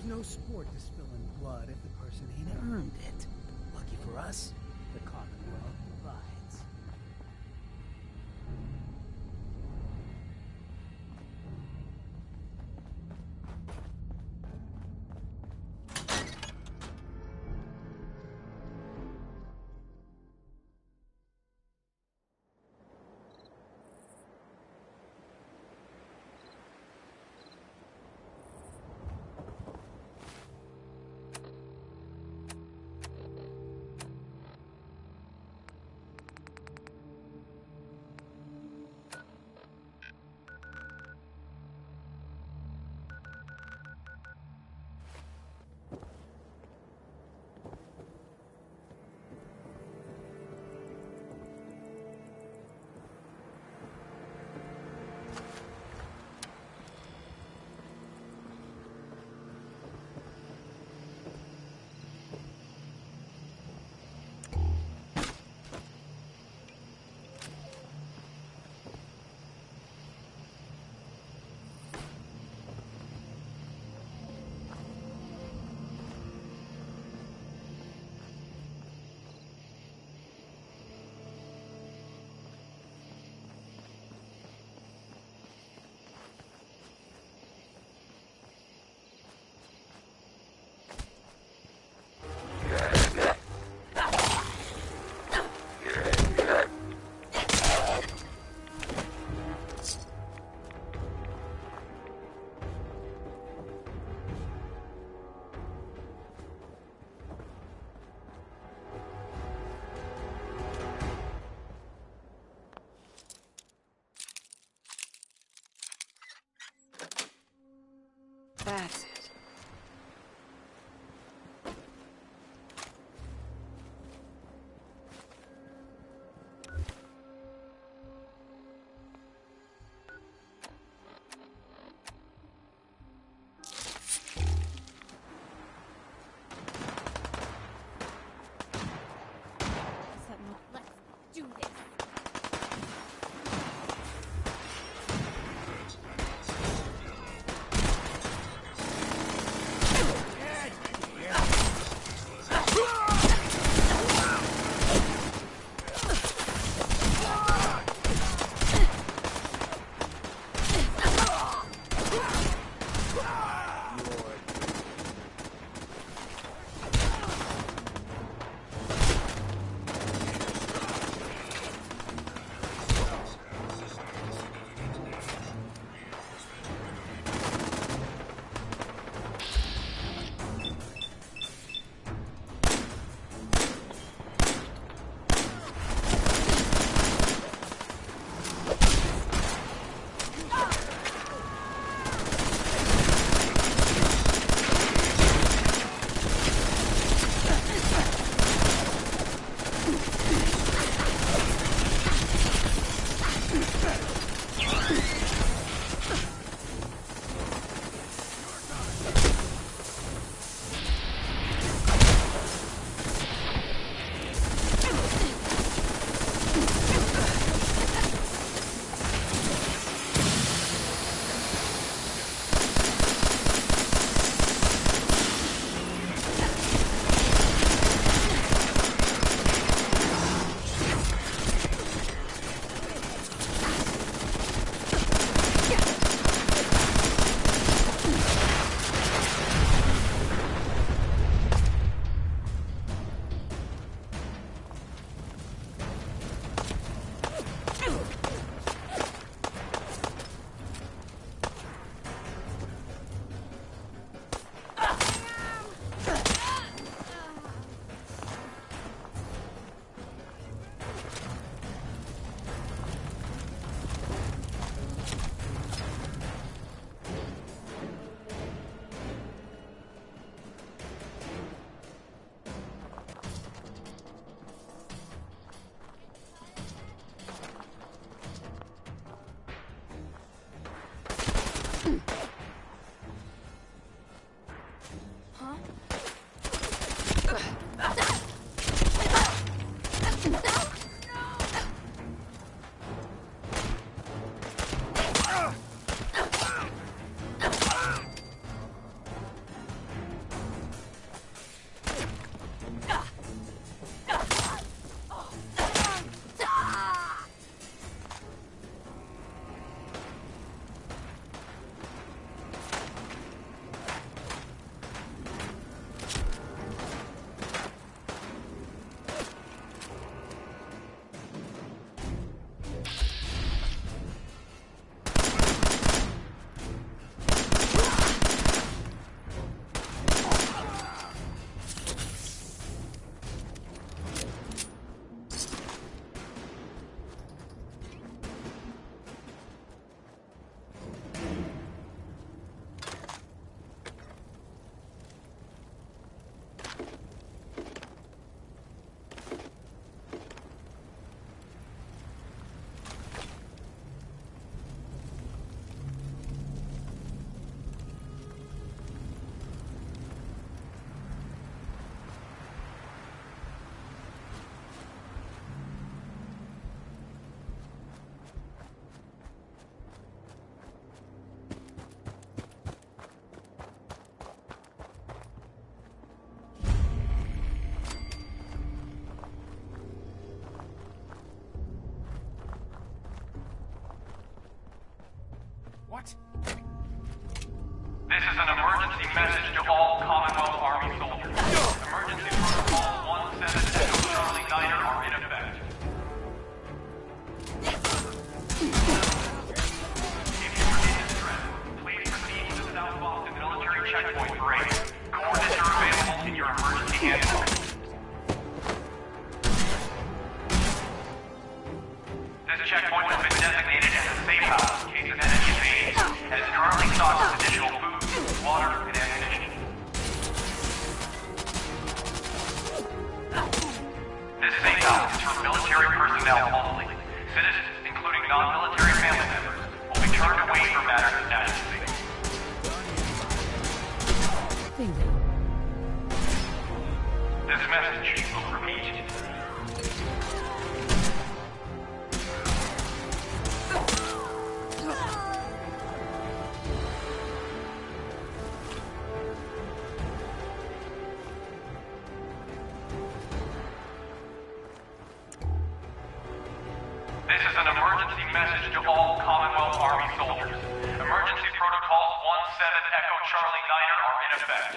There's no sport to spilling blood if the person ain't earned it. Lucky for us, the Commonwealth provides. That's it. Let's do this. emergency message to all Commonwealth Army soldiers. Emergency Protocol 17 Echo Charlie Niner are in effect. If you are in distress, please proceed to the South Boston Military Checkpoint Parade. Coordinates are available in your emergency handbook. This checkpoint has been designated as a safe house in case of enemy invasion, and is currently stocked with additional food, water, and ammunition. This safe house is for military personnel only. Citizens, including non-military family members, will be turned away from matters of national safety. This message will repeat. This is an emergency message to all Commonwealth Army soldiers. Emergency protocols 17 Echo Charlie Niner are in effect.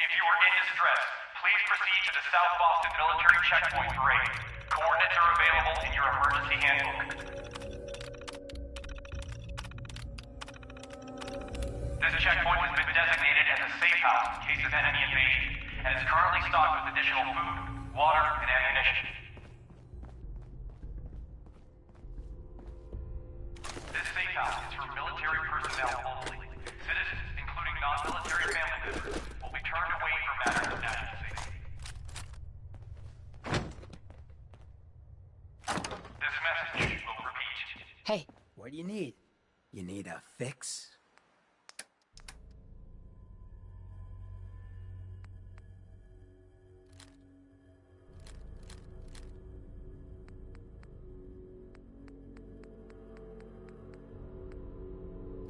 If you are in distress, please proceed to the South Boston Military Checkpoint Parade. Coordinates are available in your emergency handbook. This checkpoint has been designated as a safe house in case of enemy invasion, and is currently stocked with additional food, water, and ammunition. This safe house is for military personnel only. Citizens, including non-military family members, will be turned away from matters of national safety. This message will repeat. Hey, what do you need? You need a fix?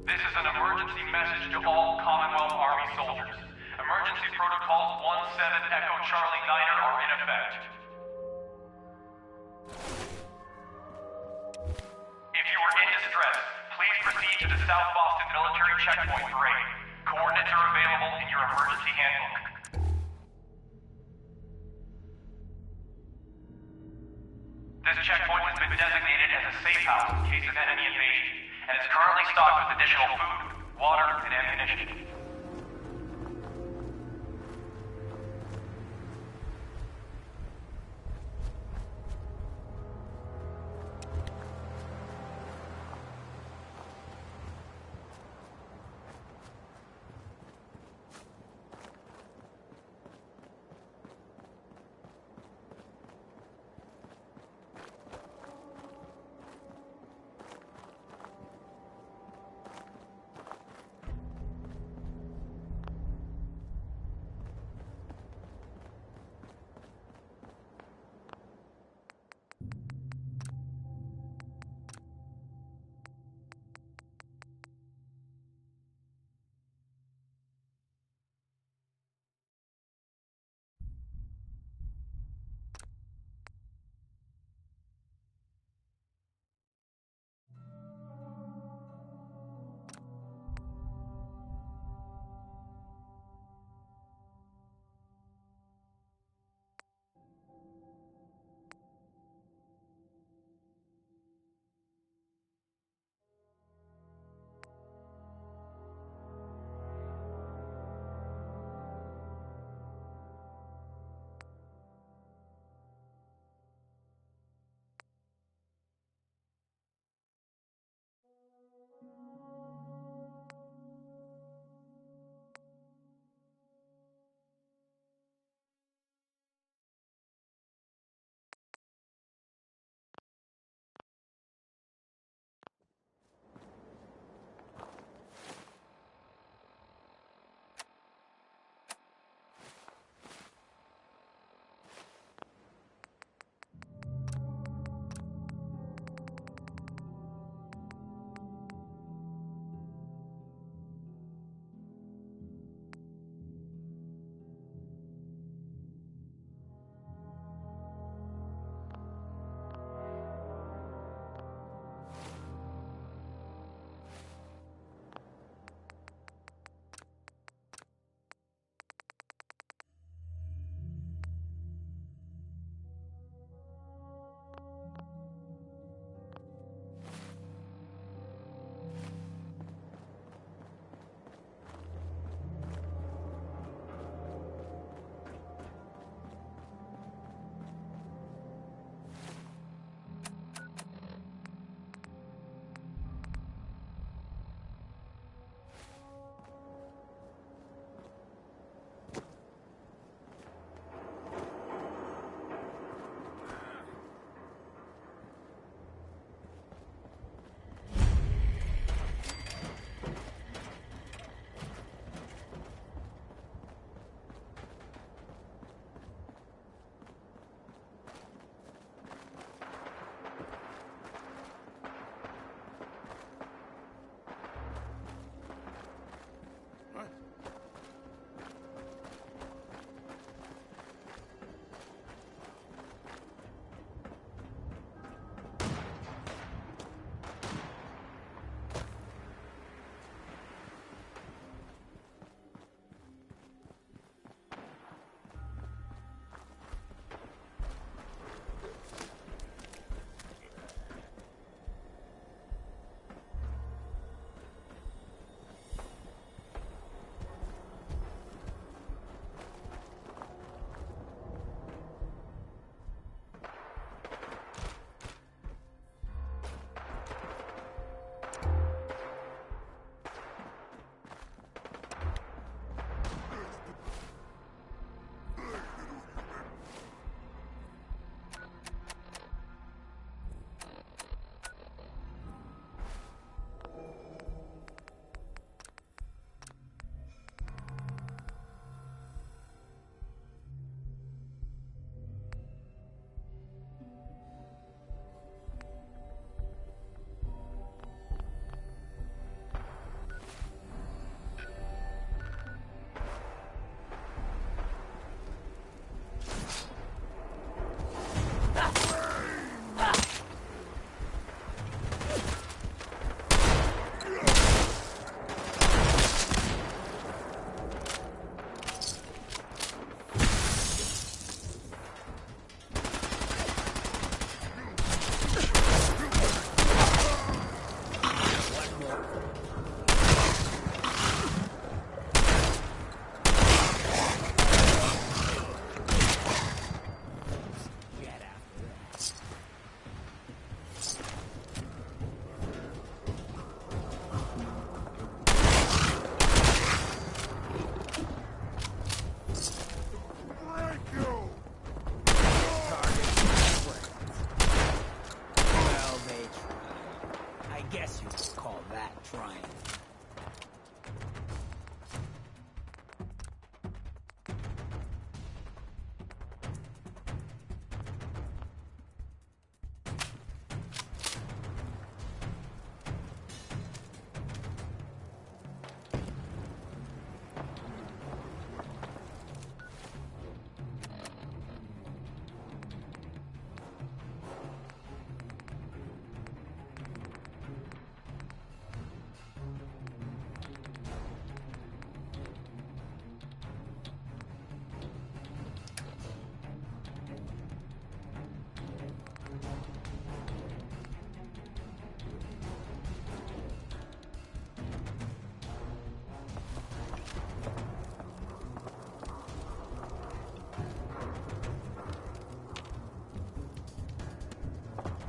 This is an emergency message to all Commonwealth Army soldiers. Emergency protocols 17 Echo Charlie Niner are in effect. If you are in distress, please proceed to the South Boston Military Checkpoint Parade. Coordinates are available in your emergency handbook. This checkpoint has been designated as a safe house in case of enemy invasion, and is currently stocked with additional food, water, and ammunition.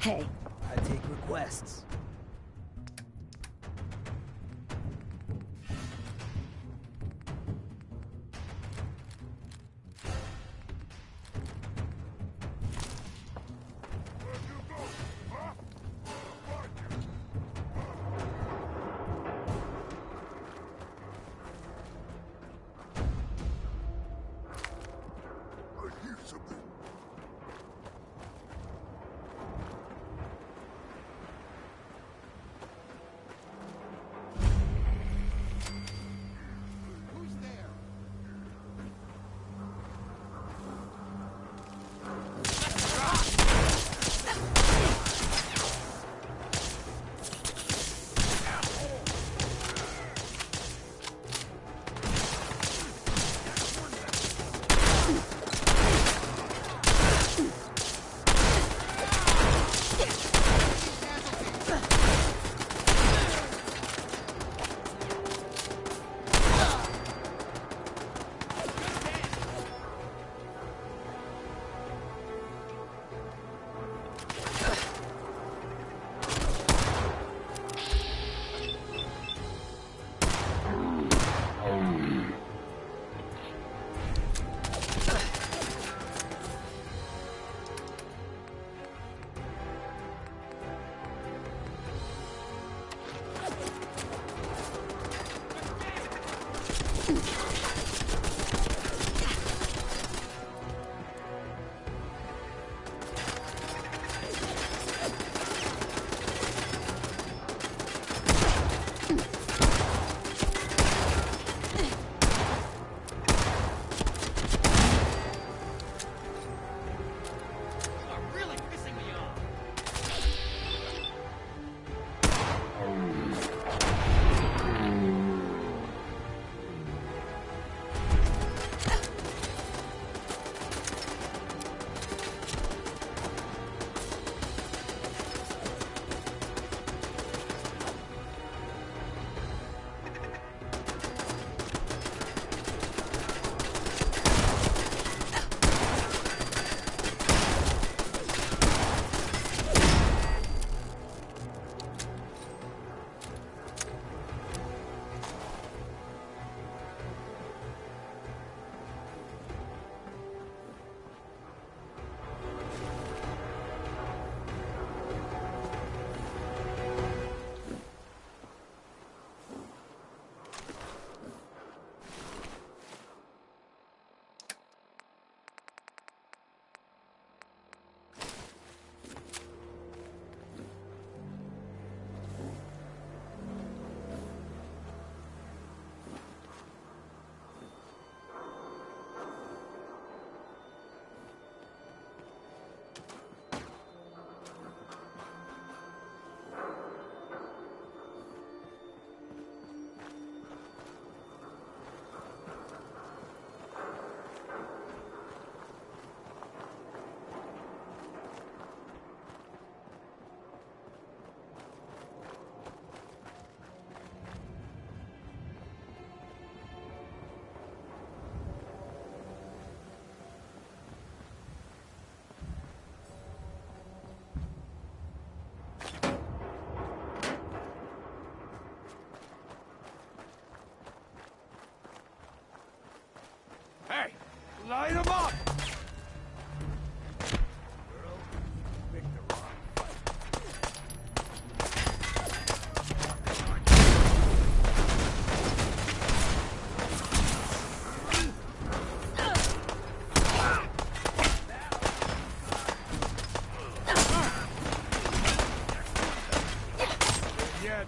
Hey. I take requests. Hey! Light 'em up! Yet.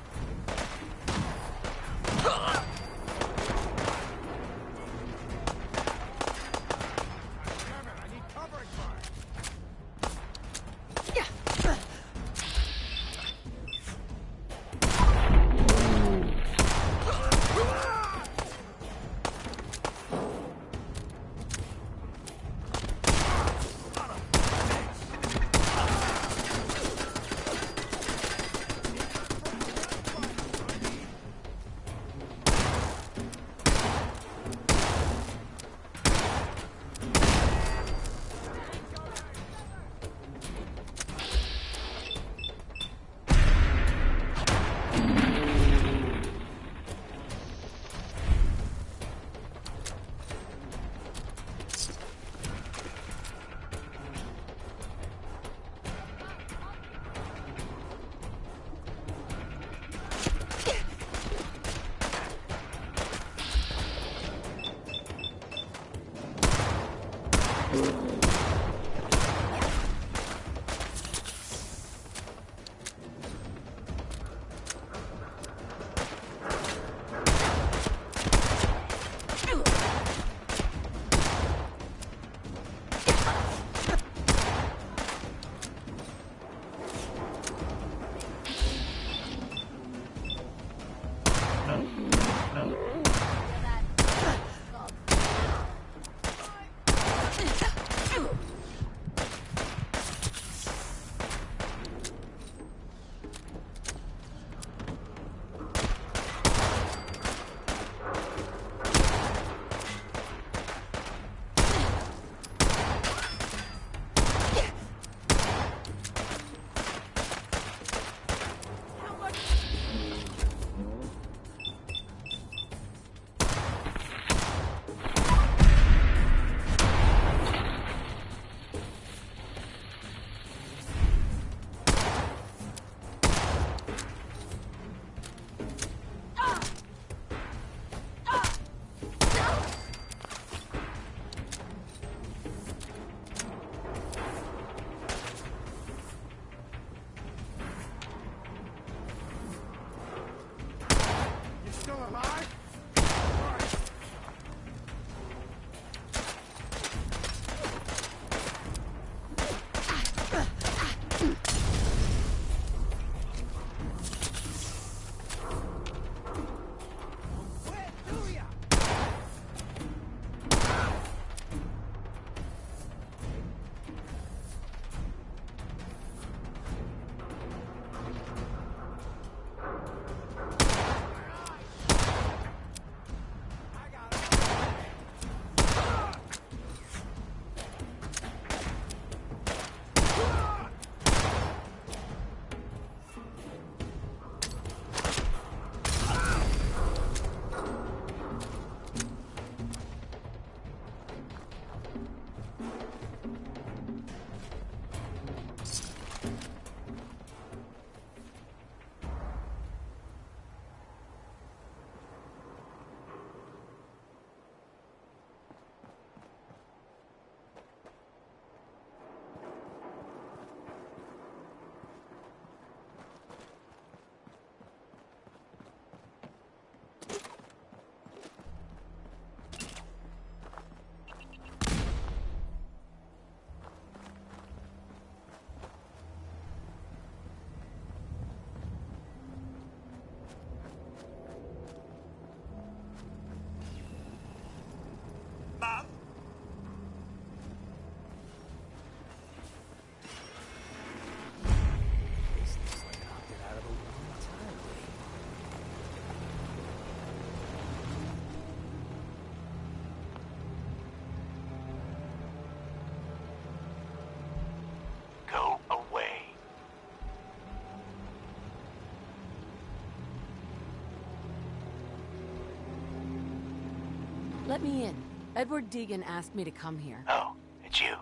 Let me in. Edward Deegan asked me to come here. Oh, it's you.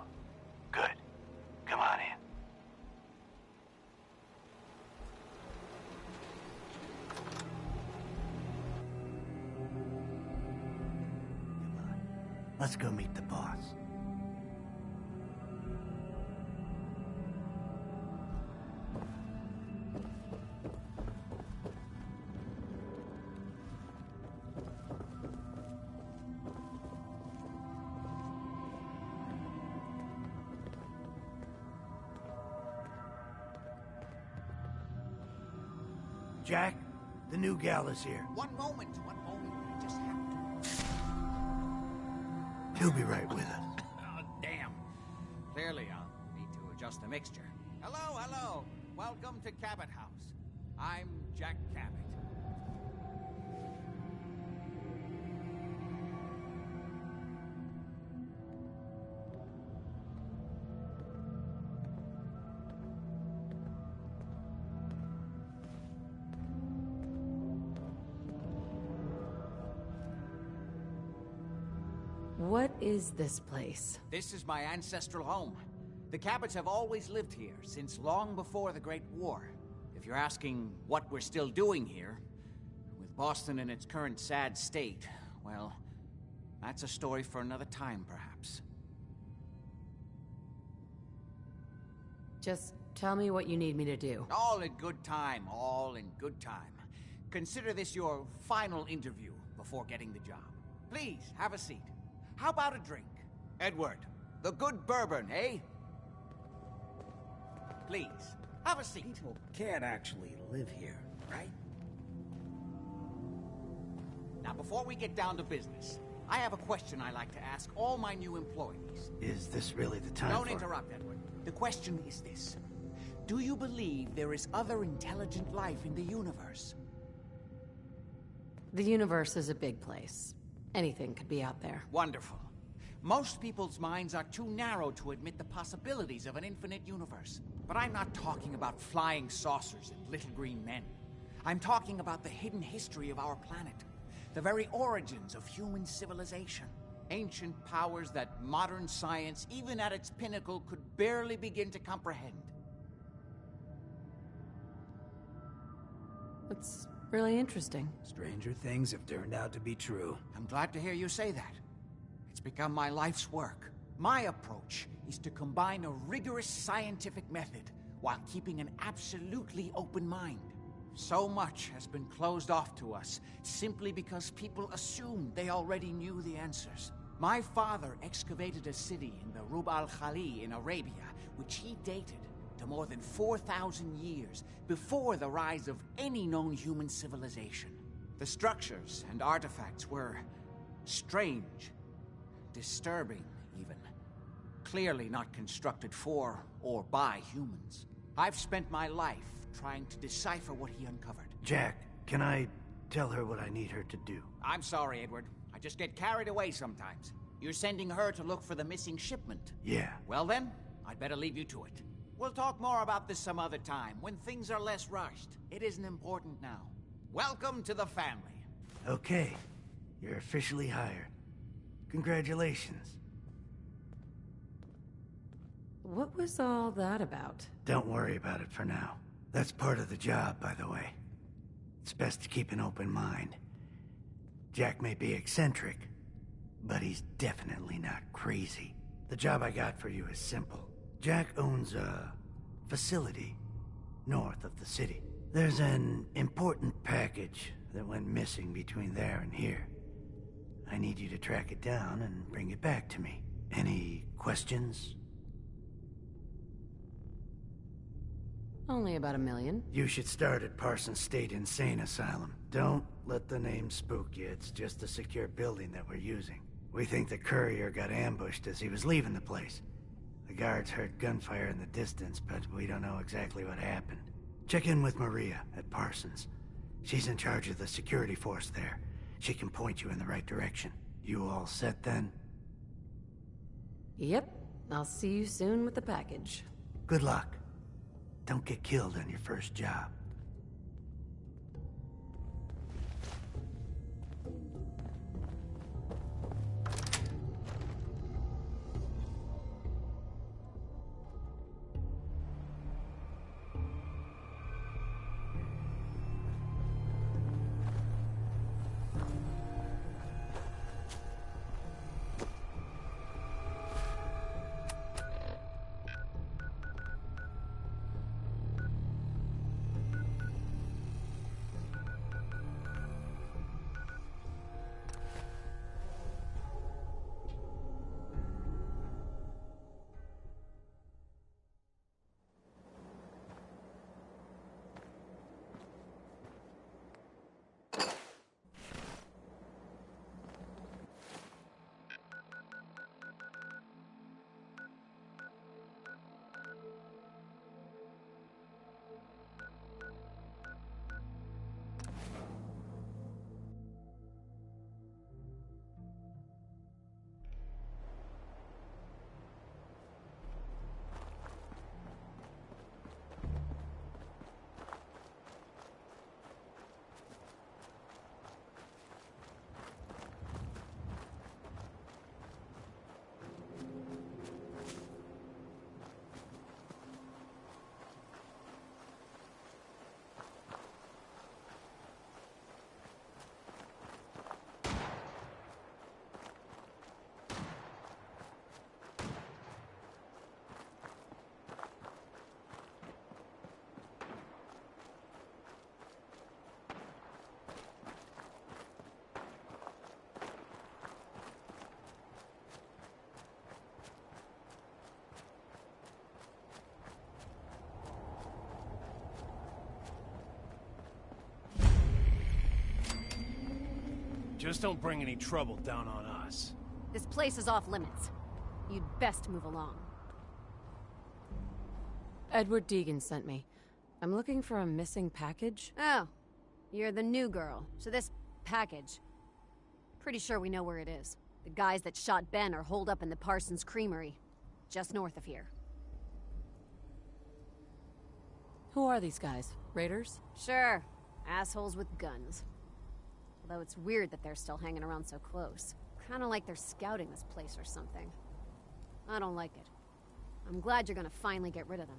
Good. Come on in. Come on. Let's go meet the boss. Jack, the new gal is here. One moment. I just have to... He'll be right with us. Oh, damn. Clearly, I'll need to adjust the mixture. Hello. Welcome to Cabot House. I'm Jack Cabot. What is this place? This is my ancestral home. The Cabots have always lived here, since long before the Great War. If you're asking what we're still doing here, with Boston in its current sad state, well, that's a story for another time, perhaps. Just tell me what you need me to do. All in good time, all in good time. Consider this your final interview before getting the job. Please, have a seat. How about a drink? Edward, the good bourbon, eh? Please, have a seat. People can't actually live here, right? Now, before we get down to business, I have a question I like to ask all my new employees. Is this really the time Don't interrupt, Edward. The question is this. Do you believe there is other intelligent life in the universe? The universe is a big place. Anything could be out there. Wonderful. Most people's minds are too narrow to admit the possibilities of an infinite universe. But I'm not talking about flying saucers and little green men. I'm talking about the hidden history of our planet. The very origins of human civilization. Ancient powers that modern science, even at its pinnacle, could barely begin to comprehend. That's really interesting. Stranger things have turned out to be true. I'm glad to hear you say that. It's become my life's work. My approach is to combine a rigorous scientific method while keeping an absolutely open mind. So much has been closed off to us simply because people assumed they already knew the answers. My father excavated a city in the Rub al-Khali in Arabia, which he dated to more than 4,000 years before the rise of any known human civilization. The structures and artifacts were strange, disturbing even. Clearly not constructed for or by humans. I've spent my life trying to decipher what he uncovered. Jack, can I tell her what I need her to do? I'm sorry, Edward. I just get carried away sometimes. You're sending her to look for the missing shipment. Yeah. Well then, I'd better leave you to it. We'll talk more about this some other time, when things are less rushed. It isn't important now. Welcome to the family. Okay. You're officially hired. Congratulations. What was all that about? Don't worry about it for now. That's part of the job, by the way. It's best to keep an open mind. Jack may be eccentric, but he's definitely not crazy. The job I got for you is simple. Jack owns a facility north of the city. There's an important package that went missing between there and here. I need you to track it down and bring it back to me. Any questions? Only about 1 million. You should start at Parsons State Insane Asylum. Don't let the name spook you. It's just a secure building that we're using. We think the courier got ambushed as he was leaving the place. The guards heard gunfire in the distance, but we don't know exactly what happened. Check in with Maria at Parsons. She's in charge of the security force there. She can point you in the right direction. You all set then? Yep. I'll see you soon with the package. Good luck. Don't get killed on your first job. Just don't bring any trouble down on us. This place is off limits. You'd best move along. Edward Deegan sent me. I'm looking for a missing package. Oh, you're the new girl. So this package... Pretty sure we know where it is. The guys that shot Ben are holed up in the Parsons Creamery, just north of here. Who are these guys? Raiders? Sure. Assholes with guns. Although it's weird that they're still hanging around so close. Kinda like they're scouting this place or something. I don't like it. I'm glad you're gonna finally get rid of them.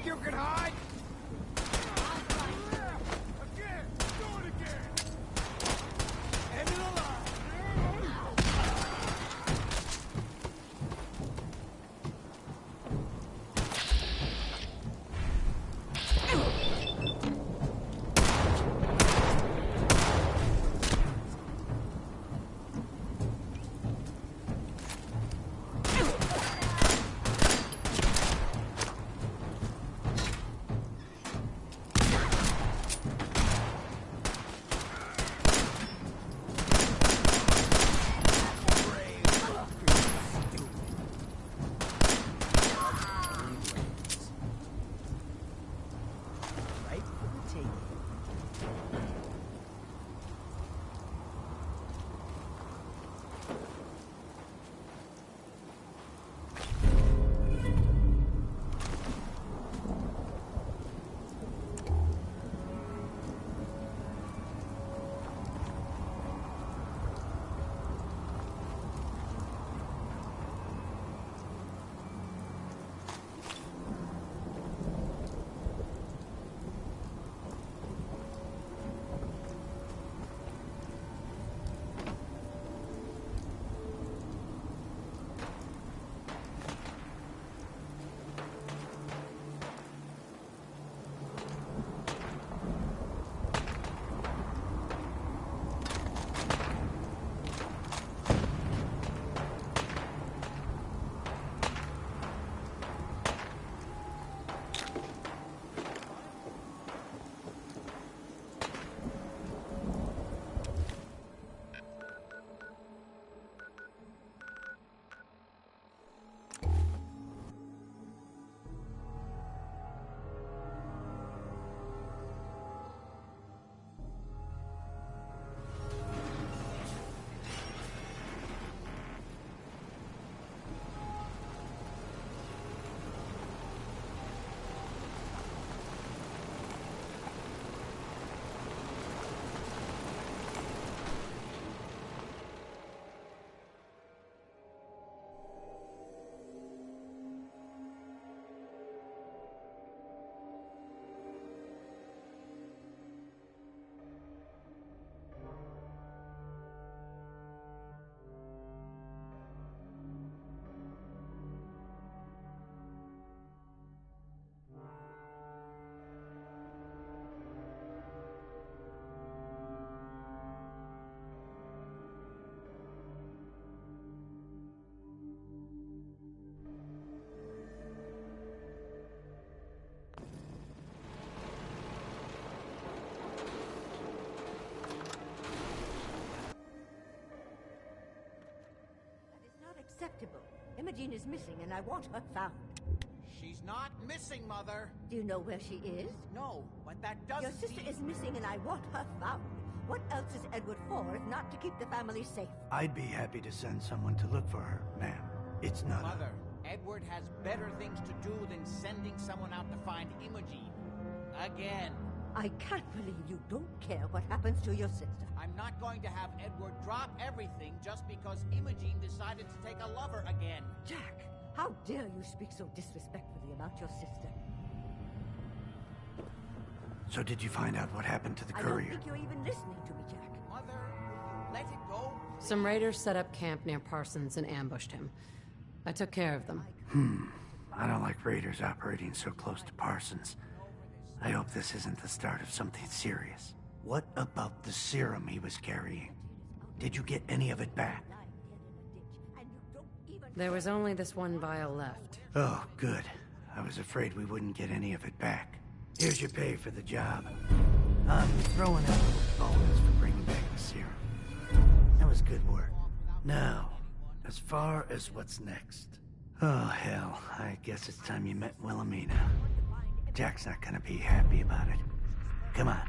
You can hide! Again! Do it again! End of the line! unacceptable. Imogene is missing, and I want her found. She's not missing, Mother. Do you know where she is? No, but that doesn't Your sister mean... is missing, and I want her found. What else is Edward for if not to keep the family safe? I'd be happy to send someone to look for her, ma'am. It's not... Mother, Edward has better things to do than sending someone out to find Imogene. Again. I can't believe you don't care what happens to your sister. I'm not going to have Edward drop everything just because Imogene decided to take a lover again. Jack, how dare you speak so disrespectfully about your sister? So did you find out what happened to the courier? I don't think you're even listening to me, Jack. Mother, will you let it go? Some raiders set up camp near Parsons and ambushed him. I took care of them. I don't like raiders operating so close to Parsons. I hope this isn't the start of something serious. What about the serum he was carrying? Did you get any of it back? There was only this one vial left. Oh, good. I was afraid we wouldn't get any of it back. Here's your pay for the job. I'm throwing out a bonus for bringing back the serum. That was good work. Now, as far as what's next. Oh, hell. I guess it's time you met Wilhelmina. Jack's not gonna be happy about it. Come on.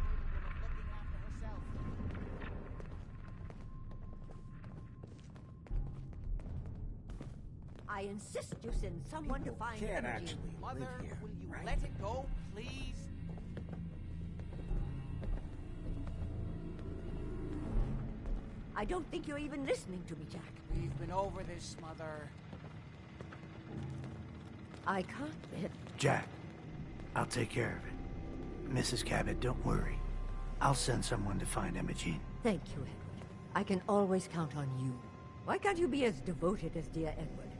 I insist you send someone to find Can't Imogene. actually Mother, live here, will you right? let it go, please? I don't think you're even listening to me, Jack. We've been over this, Mother. I can't let... Jack, I'll take care of it. Mrs. Cabot, don't worry. I'll send someone to find Imogene. Thank you, Edward. I can always count on you. Why can't you be as devoted as dear Edward?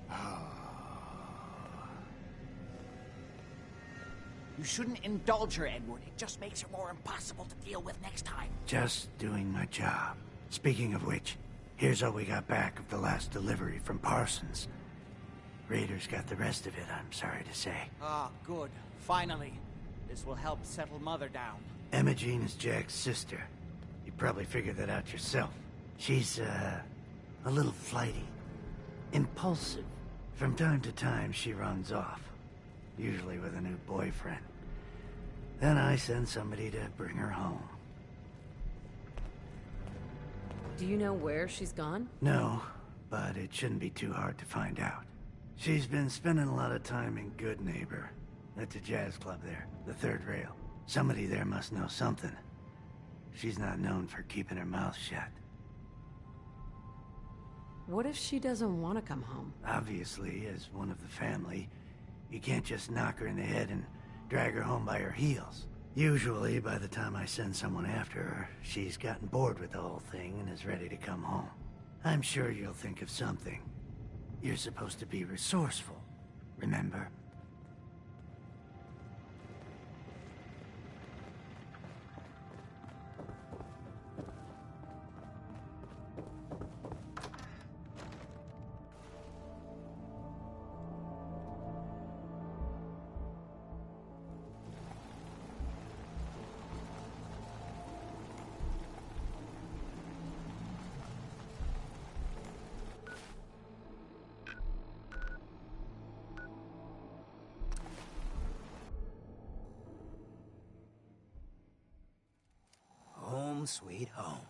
You shouldn't indulge her, Edward. It just makes her more impossible to deal with next time. Just doing my job. Speaking of which, here's all we got back of the last delivery from Parsons. Raiders got the rest of it, I'm sorry to say. Ah, good. Finally. This will help settle Mother down. Imogene is Jack's sister. You probably figured that out yourself. She's, a little flighty. Impulsive. From time to time, she runs off. Usually with a new boyfriend. Then I send somebody to bring her home. Do you know where she's gone? No, but it shouldn't be too hard to find out. She's been spending a lot of time in Good Neighbor. That's a jazz club there, the third rail. Somebody there must know something. She's not known for keeping her mouth shut. What if she doesn't want to come home? Obviously, as one of the family, you can't just knock her in the head and drag her home by her heels. Usually, by the time I send someone after her, she's gotten bored with the whole thing and is ready to come home. I'm sure you'll think of something. You're supposed to be resourceful, remember? Home sweet home.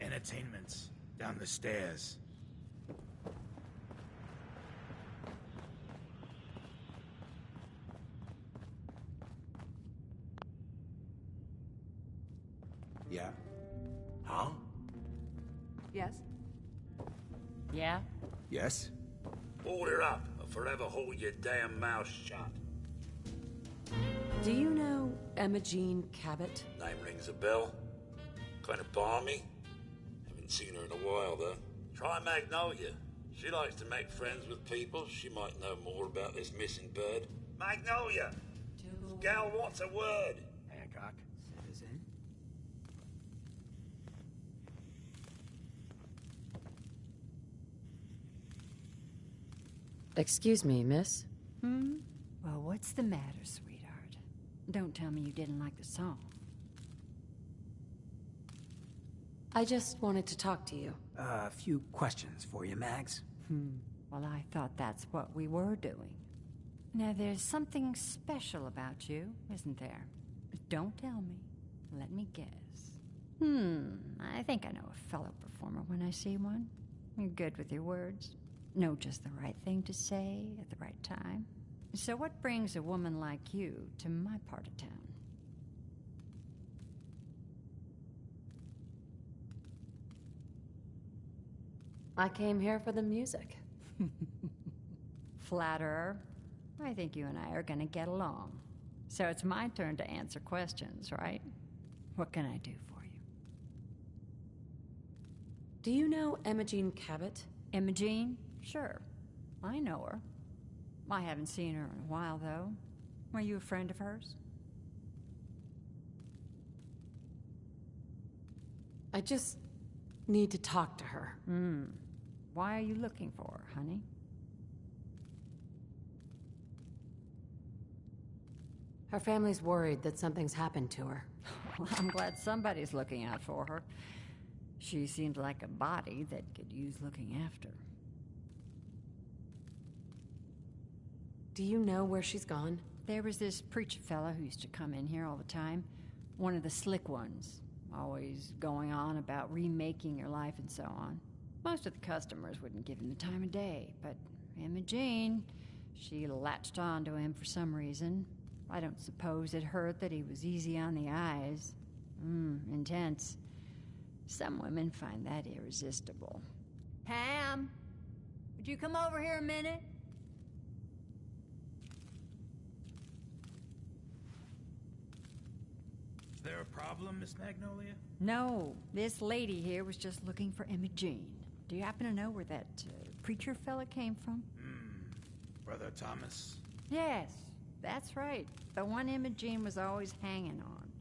Entertainment's down the stairs. Yeah? Huh? Yes? Yeah? Yes? Order up, or forever hold your damn mouth shut. Do you know Imogene Cabot? Name rings a bell. Kind of balmy. Haven't seen her in a while, though. Try Magnolia. She likes to make friends with people. She might know more about this missing bird. Magnolia! Gal wants a word. Hancock, citizen. Excuse me, miss? Well, what's the matter, sweetheart? Don't tell me you didn't like the song. I just wanted to talk to you. A few questions for you, Mags. Well, I thought that's what we were doing. Now, there's something special about you, isn't there? Don't tell me. Let me guess. I think I know a fellow performer when I see one. You're good with your words. Know just the right thing to say at the right time. So what brings a woman like you to my part of town? I came here for the music. Flatterer. I think you and I are gonna get along. So it's my turn to answer questions, right? What can I do for you? Do you know Imogene Cabot? Imogene? Sure. I know her. I haven't seen her in a while, though. Were you a friend of hers? I just need to talk to her. Why are you looking for her, honey? Her family's worried that something's happened to her. Well, I'm glad somebody's looking out for her. She seems like a body that could use looking after. Do you know where she's gone? There was this preacher fella who used to come in here all the time. One of the slick ones. Always going on about remaking your life and so on. Most of the customers wouldn't give him the time of day, but Imogene, she latched on to him for some reason. I don't suppose it hurt that he was easy on the eyes. Intense. Some women find that irresistible. Pam, would you come over here a minute? Is there a problem, Miss Magnolia? No, this lady here was just looking for Imogene. Do you happen to know where that preacher fella came from? Brother Thomas? Yes, that's right. The one Imogene was always hanging on.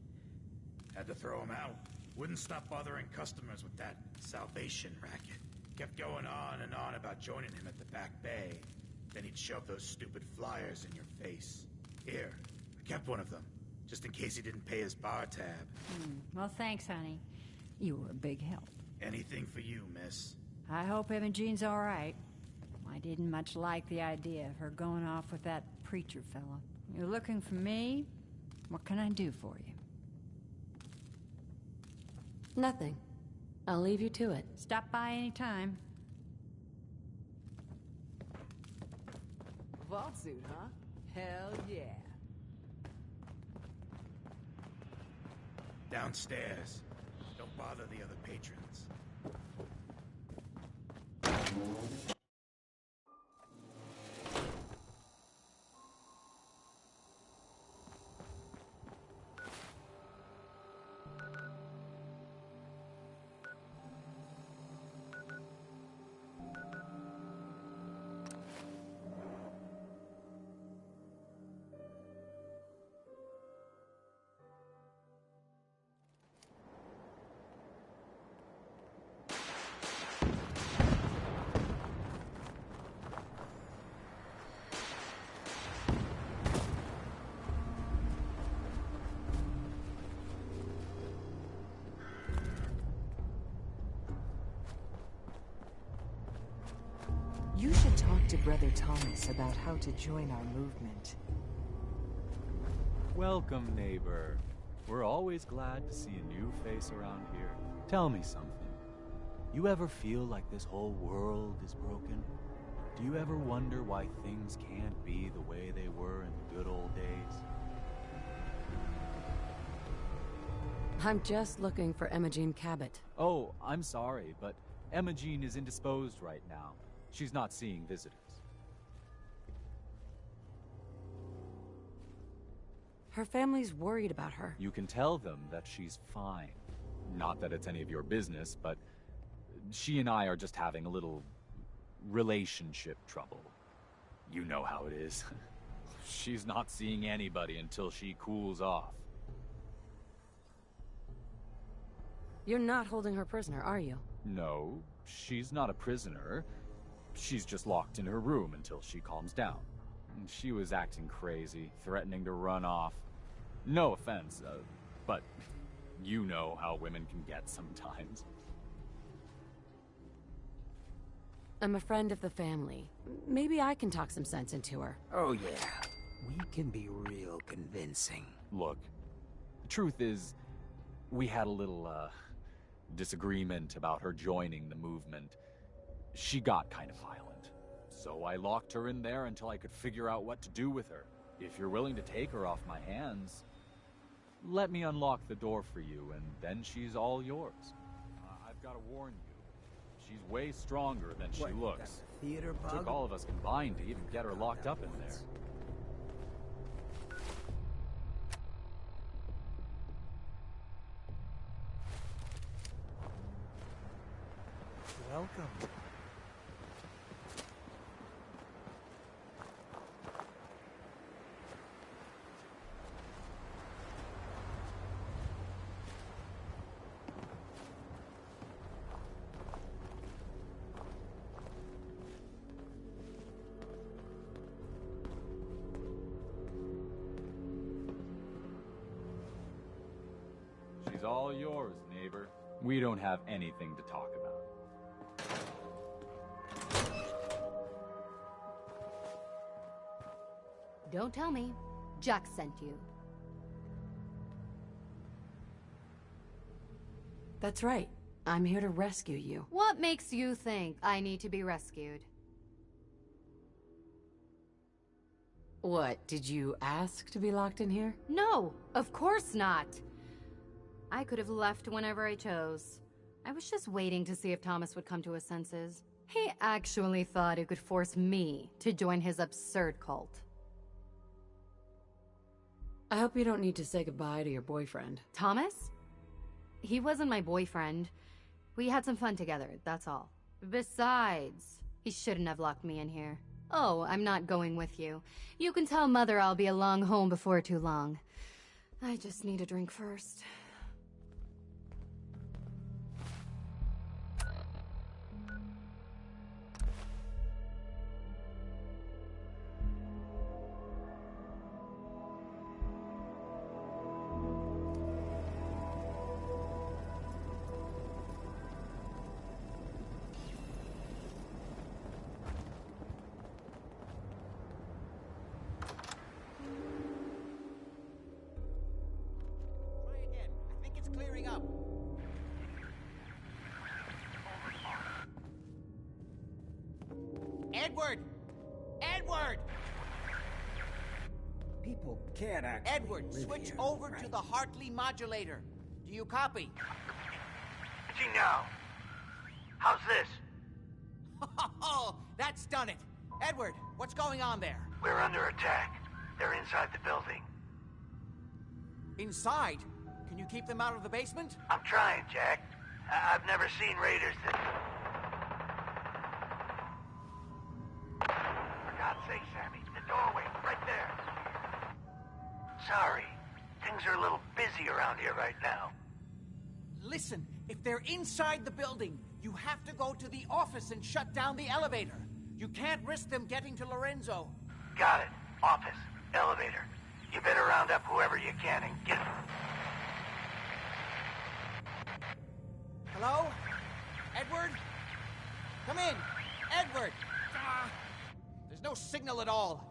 Had to throw him out. Wouldn't stop bothering customers with that salvation racket. Kept going on and on about joining him at the back bay. Then he'd shove those stupid flyers in your face. Here, I kept one of them, just in case he didn't pay his bar tab. Well, thanks, honey. You were a big help. Anything for you, miss. I hope Imogene's all right. I didn't much like the idea of her going off with that preacher fella. You're looking for me? What can I do for you? Nothing. I'll leave you to it. Stop by any time. Vault suit, huh? Hell yeah. Downstairs. Don't bother the other patrons. You should talk to Brother Thomas about how to join our movement. Welcome, neighbor. We're always glad to see a new face around here. Tell me something. You ever feel like this whole world is broken? Do you ever wonder why things can't be the way they were in the good old days? I'm just looking for Imogene Cabot. Oh, I'm sorry, but Imogene is indisposed right now. She's not seeing visitors. Her family's worried about her. You can tell them that she's fine. Not that it's any of your business, but she and I are just having a little relationship trouble. You know how it is. She's not seeing anybody until she cools off. You're not holding her prisoner, are you? No, she's not a prisoner. She's just locked in her room until she calms down. She was acting crazy, threatening to run off. No offense, but you know how women can get sometimes. I'm a friend of the family. Maybe I can talk some sense into her. Oh yeah, we can be real convincing. Look, the truth is, we had a little, disagreement about her joining the movement. She got kind of violent. So I locked her in there until I could figure out what to do with her. If you're willing to take her off my hands, let me unlock the door for you, and then she's all yours. I've got to warn you, she's way stronger than she looks. Theater bug? Took all of us combined to even get her locked up in there. Welcome. She's all yours, neighbor. We don't have anything to talk about. Don't tell me. Jack sent you. That's right. I'm here to rescue you. What makes you think I need to be rescued? What, did you ask to be locked in here? No, of course not. I could have left whenever I chose. I was just waiting to see if Thomas would come to his senses. He actually thought he could force me to join his absurd cult. I hope you don't need to say goodbye to your boyfriend. Thomas? He wasn't my boyfriend. We had some fun together, that's all. Besides, he shouldn't have locked me in here. Oh, I'm not going with you. You can tell Mother I'll be along home before too long. I just need a drink first. Clearing up. Edward! Edward! People can't actually Edward, live switch here, over right? to the Hartley modulator. Do you copy? Switching now. How's this? Oh, that's done it. Edward, what's going on there? We're under attack. They're inside the building. Inside? Can you keep them out of the basement? I'm trying, Jack. I've never seen raiders that... For God's sake, Sammy, the doorway, right there. Sorry. Things are a little busy around here right now. Listen, if they're inside the building, you have to go to the office and shut down the elevator. You can't risk them getting to Lorenzo. Got it. Office. Elevator. You better round up whoever you can and get... Hello? Edward? Come in! Edward! There's no signal at all.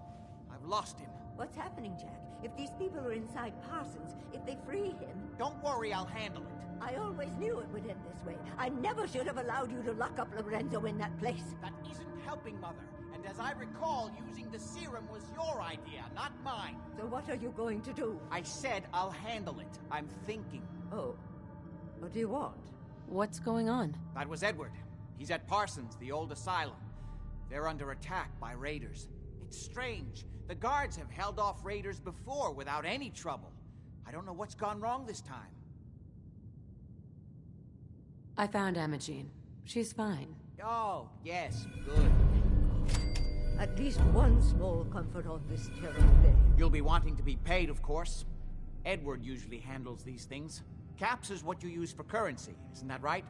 I've lost him. What's happening, Jack? If these people are inside Parsons, if they free him... Don't worry, I'll handle it. I always knew it would end this way. I never should have allowed you to lock up Lorenzo in that place. That isn't helping, Mother. And as I recall, using the serum was your idea, not mine. So what are you going to do? I said I'll handle it. I'm thinking. Oh. What do you want? What's going on? That was Edward. He's at Parsons, the old asylum. They're under attack by raiders. It It's strange. The guards have held off raiders before without any trouble. I don't know what's gone wrong this time. I found Imogene. She's fine. Oh, yes, good. At least one small comfort on this terrible day. You'll be wanting to be paid, of course. Edward usually handles these things. Caps is what you use for currency, isn't that right?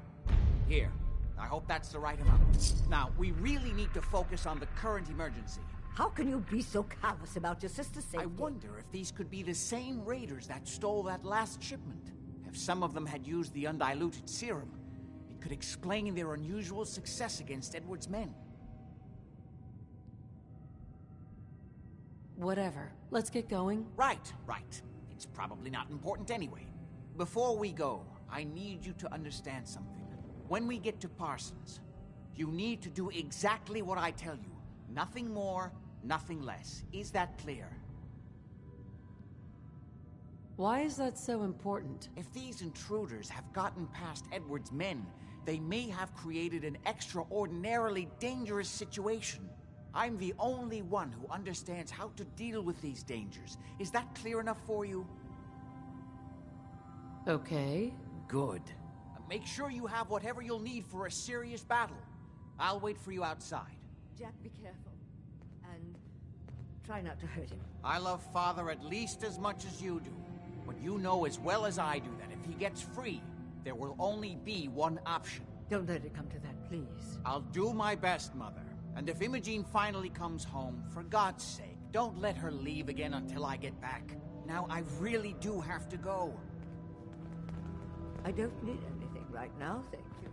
Here. I hope that's the right amount. Now, we really need to focus on the current emergency. How can you be so callous about your sister's safety? I wonder if these could be the same raiders that stole that last shipment. If some of them had used the undiluted serum, it could explain their unusual success against Edward's men. Whatever. Let's get going. Right. It's probably not important anyway. Before we go, I need you to understand something. When we get to Parsons, you need to do exactly what I tell you. Nothing more, nothing less. Is that clear? Why is that so important? If these intruders have gotten past Edward's men, they may have created an extraordinarily dangerous situation. I'm the only one who understands how to deal with these dangers. Is that clear enough for you? Okay. Good. Make sure you have whatever you'll need for a serious battle. I'll wait for you outside. Jack, be careful. And try not to hurt him. I love Father at least as much as you do. But you know as well as I do that if he gets free, there will only be one option. Don't let it come to that, please. I'll do my best, Mother. And if Imogene finally comes home, for God's sake, don't let her leave again until I get back. Now, I really do have to go. I don't need anything right now, thank you.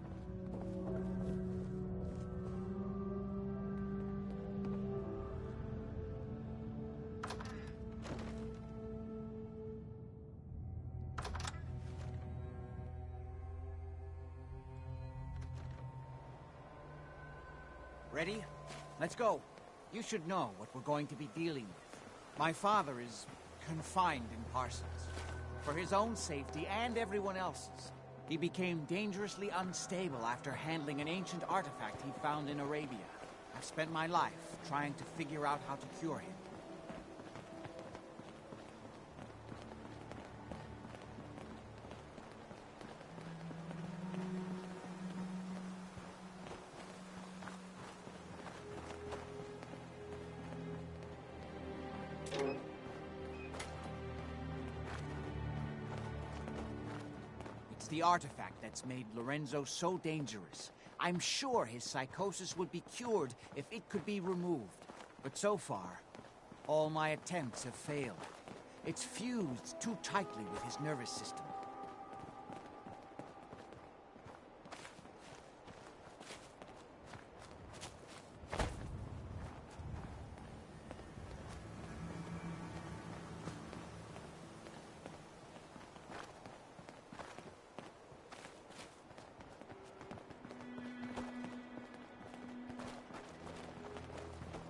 Ready? Let's go. You should know what we're going to be dealing with. My father is confined in Parsons. For his own safety and everyone else's. He became dangerously unstable after handling an ancient artifact he found in Arabia. I've spent my life trying to figure out how to cure him. The artifact that's made Lorenzo so dangerous. I'm sure his psychosis would be cured if it could be removed. But so far, all my attempts have failed. It's fused too tightly with his nervous system.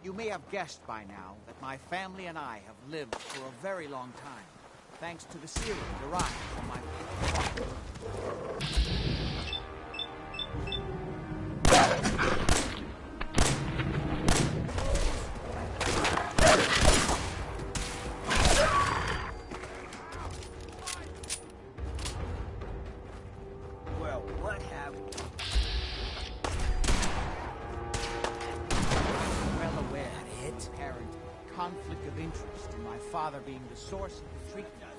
You may have guessed by now that my family and I have lived for a very long time, thanks to the serum derived from my father. Well, what have we? Apparent conflict of interest in my father being the source of the treatment.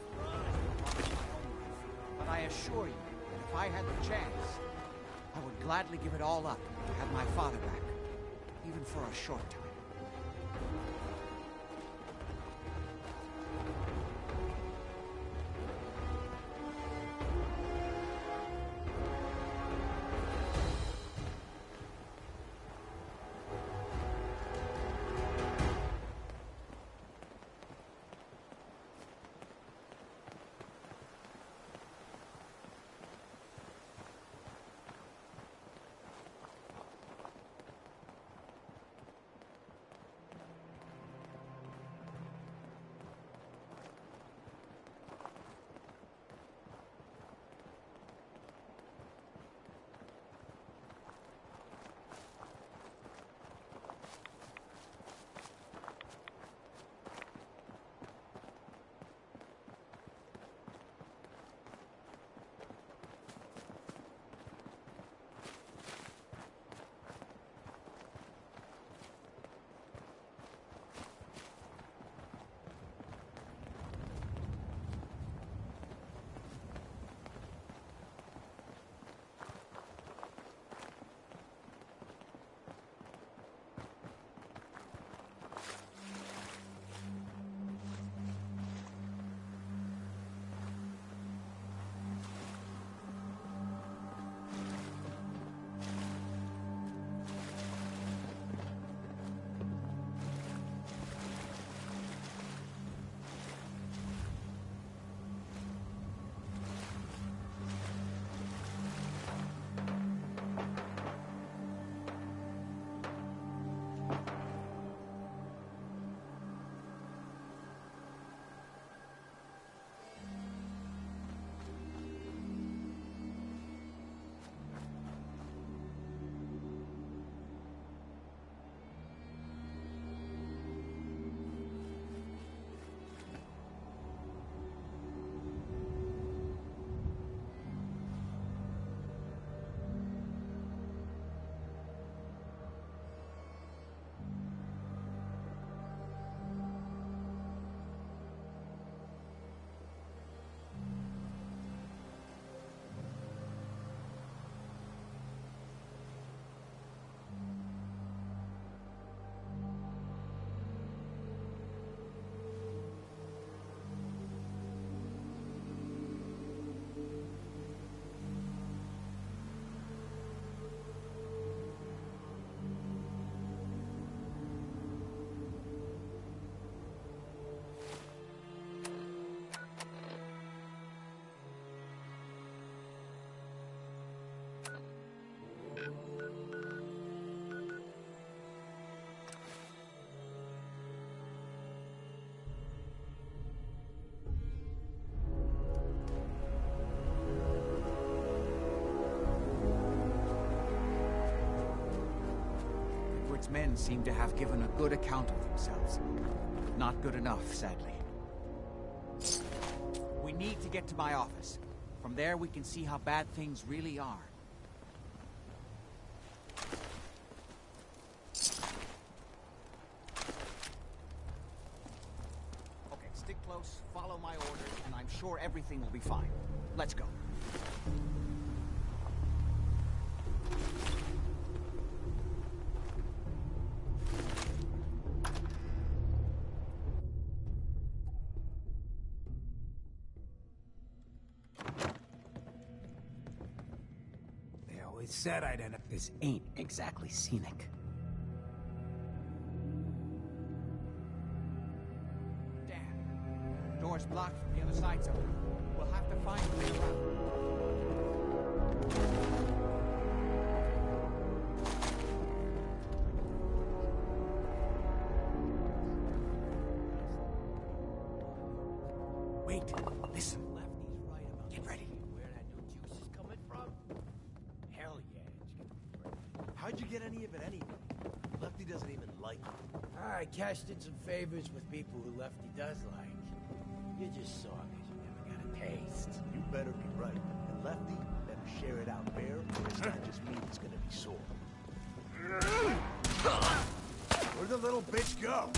But I assure you that if I had the chance, I would gladly give it all up to have my father back, even for a short time. Duggan's men seem to have given a good account of themselves. Not good enough, sadly. We need to get to my office. From there, we can see how bad things really are. Okay, stick close, follow my orders, and I'm sure everything will be fine. Let's go. Said I'd end up. This ain't exactly scenic. Damn. Door's blocked from the other side, so we'll have to find a way around. Wait, listen. Lefty's right about. Get ready. Where that new juice is coming from? Hell yeah, it's gonna be great. How'd you get any of it anyway? Lefty doesn't even like it. I cashed in some favors with people who Lefty does like. You just saw because you never got a taste. You better be right. And Lefty better share it out fair, or it's not just me that's gonna be sore. Where'd the little bitch go?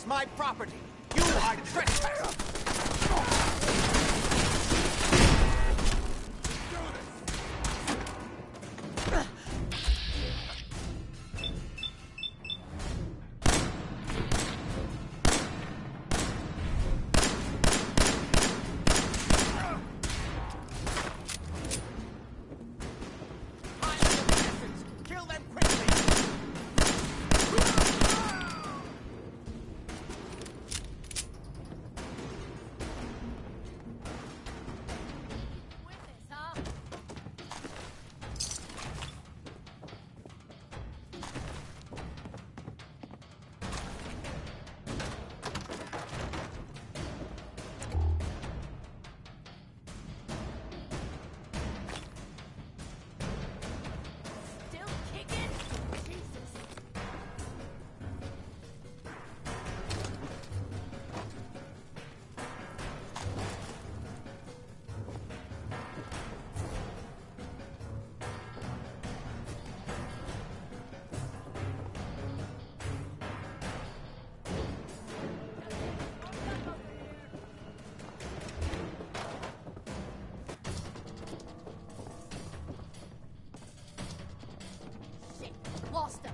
My property. You are trespassing. Kill them quickly. Lost him.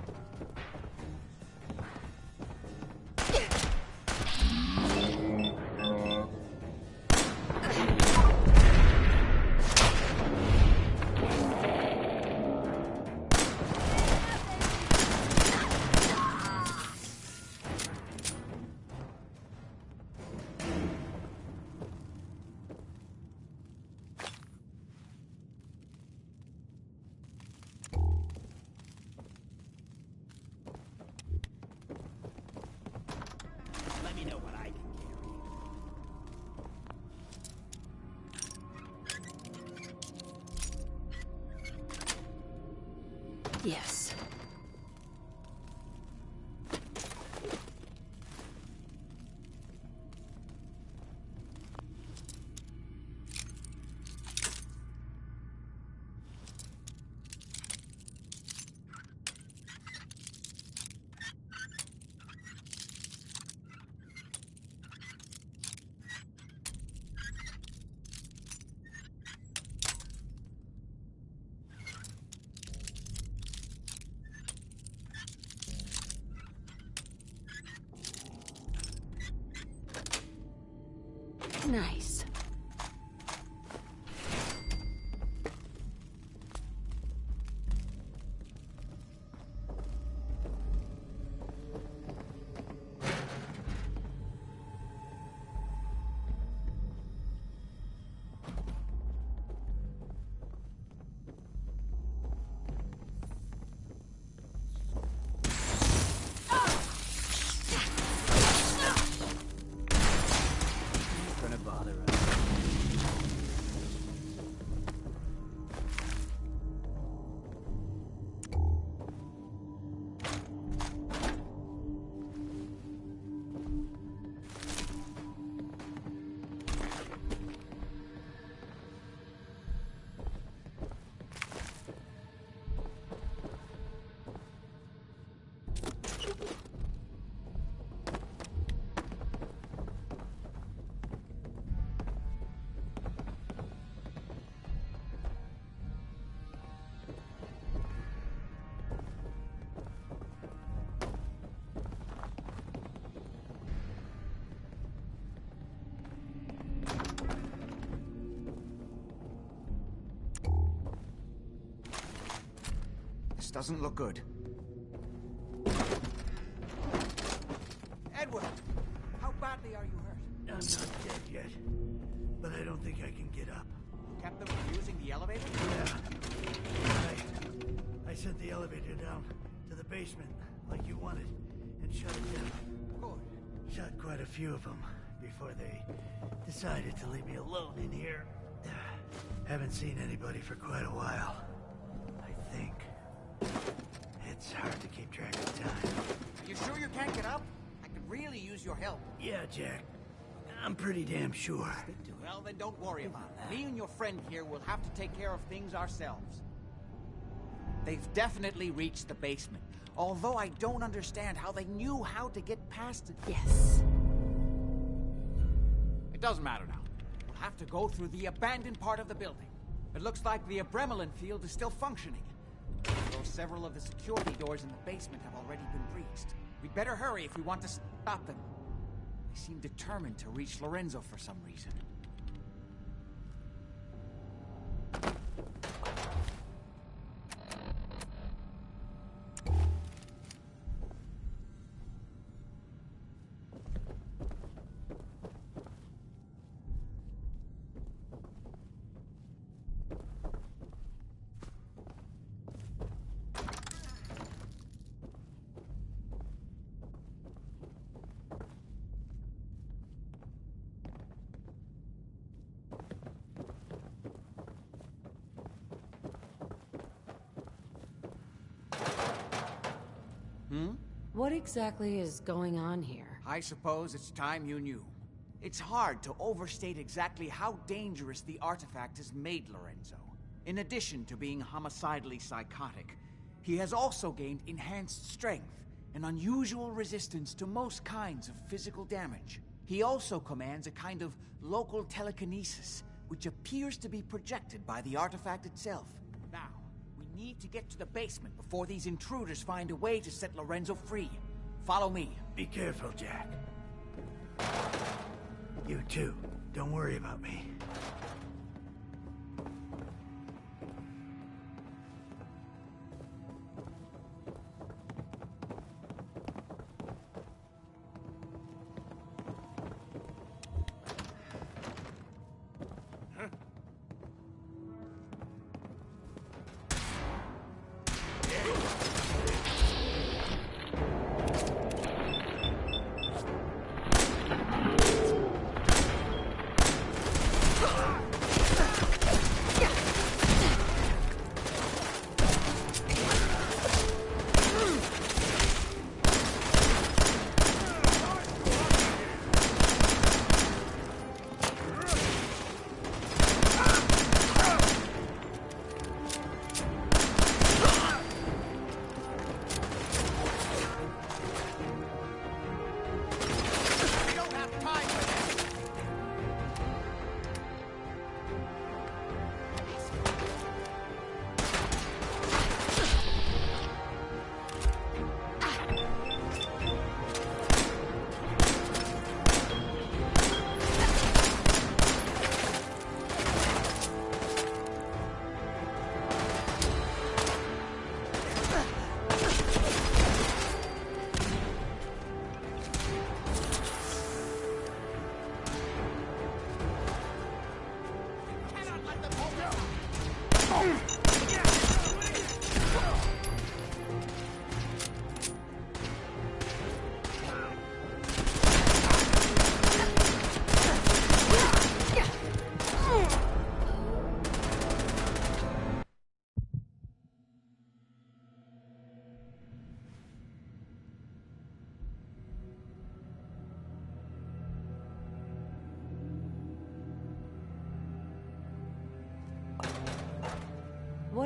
Yes. Nice. Gonna bother us. This doesn't look good. Edward! How badly are you hurt? I'm not dead yet, but I don't think I can get up. You kept them from using the elevator? Yeah. I sent the elevator down to the basement, like you wanted, and shut it down. Good. Shot quite a few of them before they decided to leave me alone in here. Haven't seen anybody for quite a while, I think. It's hard to keep track of time. Are you sure you can't get up? I could really use your help. Yeah, Jack. I'm pretty damn sure. Well, then don't worry about it. Me and your friend here will have to take care of things ourselves. They've definitely reached the basement, although I don't understand how they knew how to get past it. Yes. It doesn't matter now. We'll have to go through the abandoned part of the building. It looks like the Abremelin field is still functioning, though several of the security doors in the basement have already been breached. We'd better hurry if we want to stop them. They seem determined to reach Lorenzo for some reason. What exactly is going on here? I suppose it's time you knew. It's hard to overstate exactly how dangerous the artifact has made Lorenzo. In addition to being homicidally psychotic, he has also gained enhanced strength and unusual resistance to most kinds of physical damage. He also commands a kind of local telekinesis, which appears to be projected by the artifact itself. Now, we need to get to the basement before these intruders find a way to set Lorenzo free. Follow me. Be careful, Jack. You too. Don't worry about me.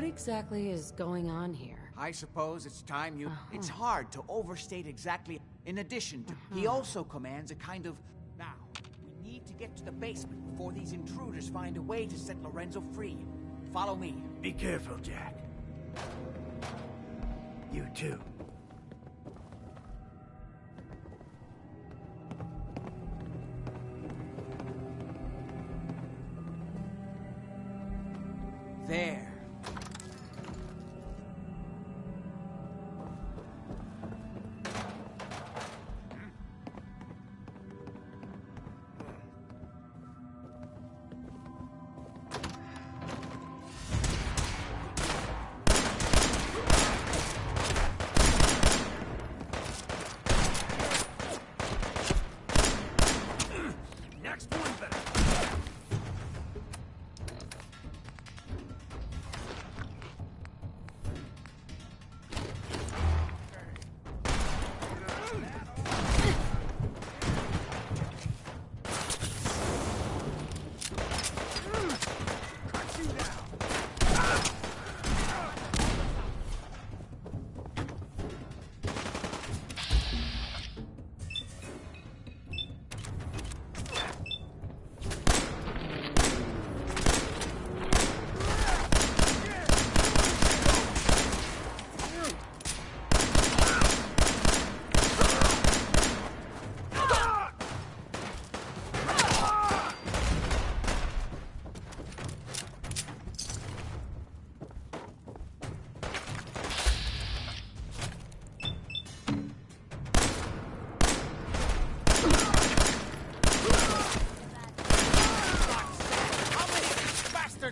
What exactly is going on here? I suppose it's time you... It's hard to overstate exactly. In addition to... He also commands a kind of... Now, we need to get to the basement before these intruders find a way to set Lorenzo free. Follow me. Be careful, Jack. You too. There. Next one better.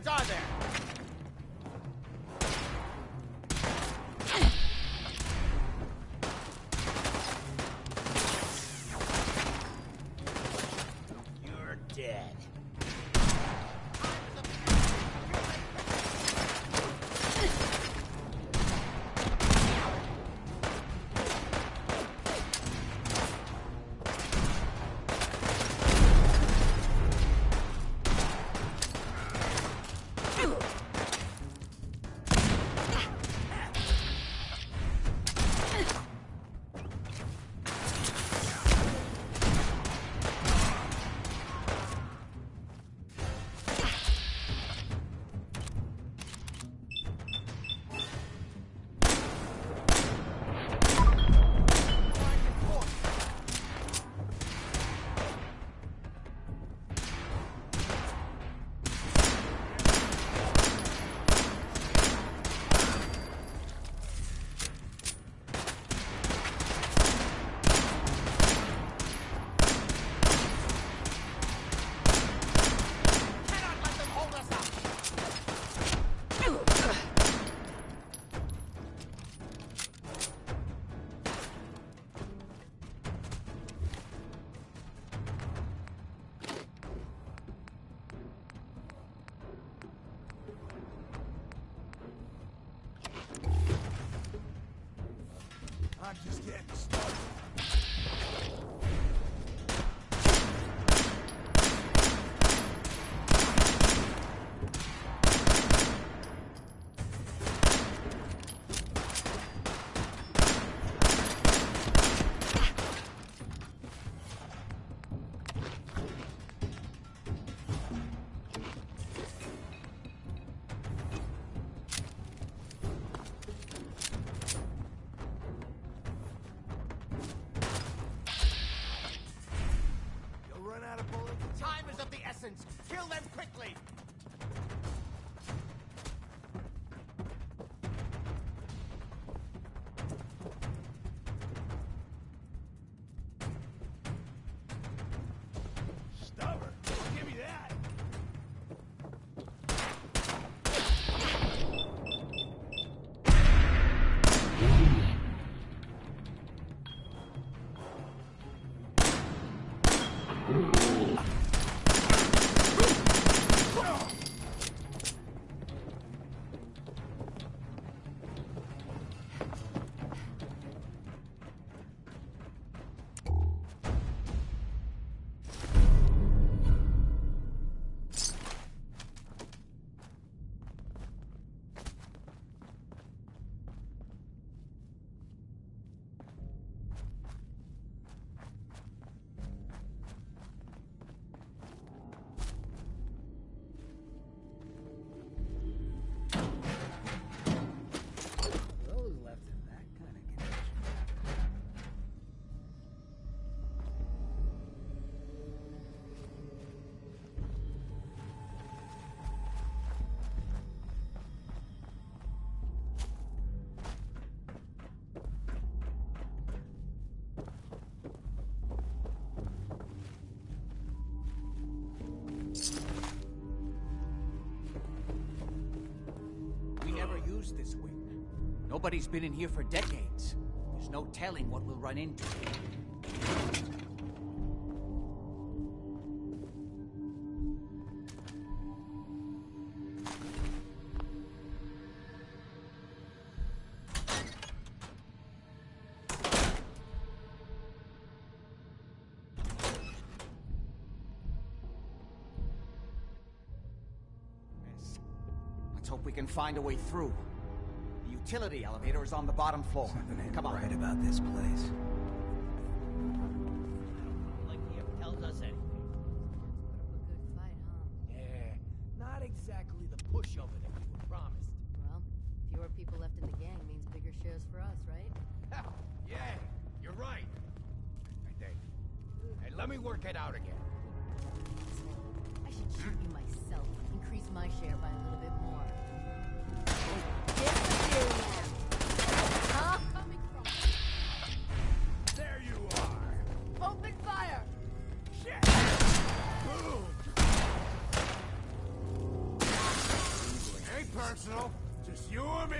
Are there? You're dead. I'm just getting started. use this wing. Nobody's been in here for decades. There's no telling what we'll run into. Let's hope we can find a way through. The utility elevator is on the bottom floor. Something ain't Come on. right about this place. Like he ever tells us anything. Good fight, huh? Yeah, not exactly the pushover that we were promised. Well, fewer people left in the gang means bigger shares for us, right? Yeah, you're right. I think. Hey, let me work it out again. I should shoot you myself. Increase my share by a little bit more. Get serious! Huh? Coming from... There you are. Open fire! Shit! Boom! Ain't personal. Just you or me.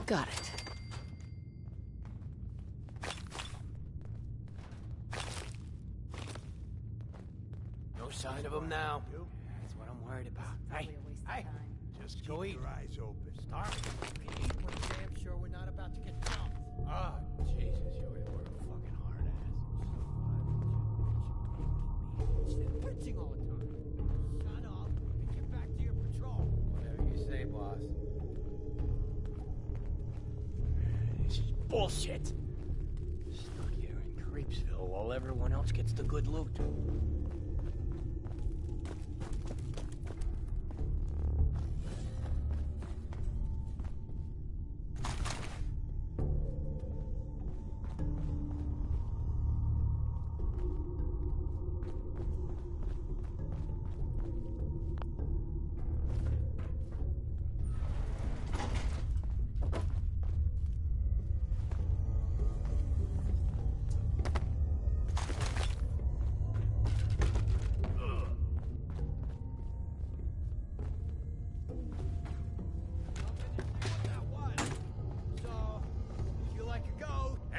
Got it. No sign of him now. That's what I'm worried about. Hey, just go eat. Your eyes open. Starving. We're damn sure we're not about to get jumped. Ah, Jesus, you're a fucking hard ass. Still pitching all the time. Shut up and get back to your patrol. Whatever you say, boss. This is bullshit. Stuck here in Creepsville while everyone else gets the good loot.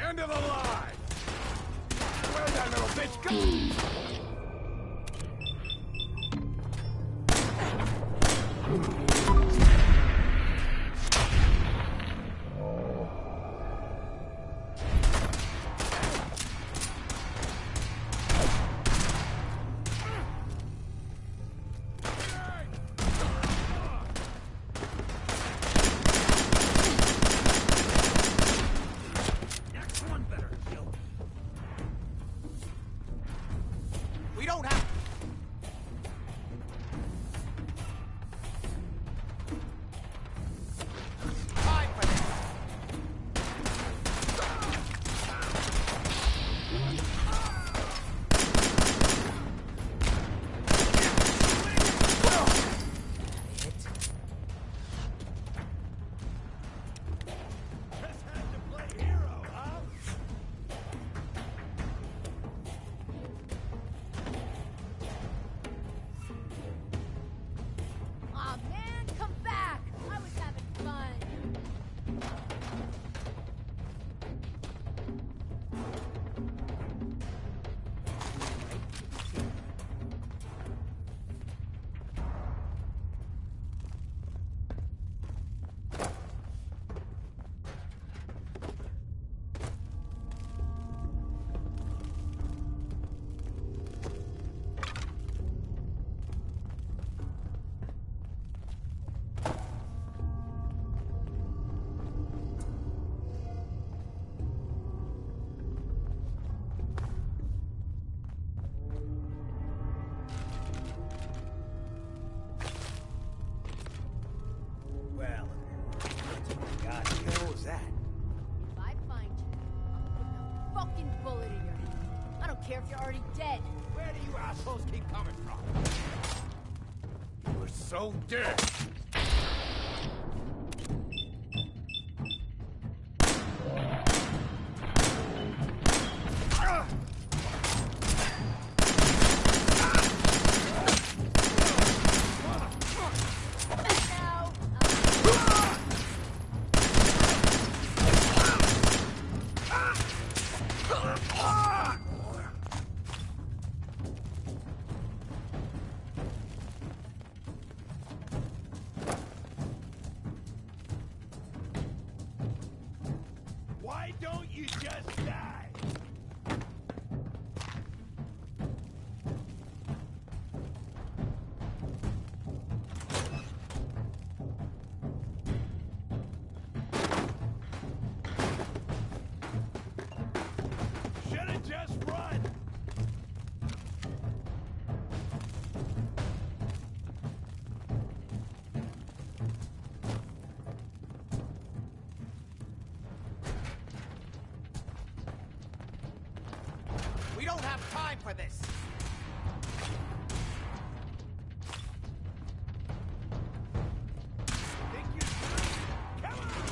End of the line! Where'd that little bitch go? care if you're already dead. Where do you assholes keep coming from? You're so dead. Why don't you just die? Should've just run. We don't have time for this! Think you're through? Come on!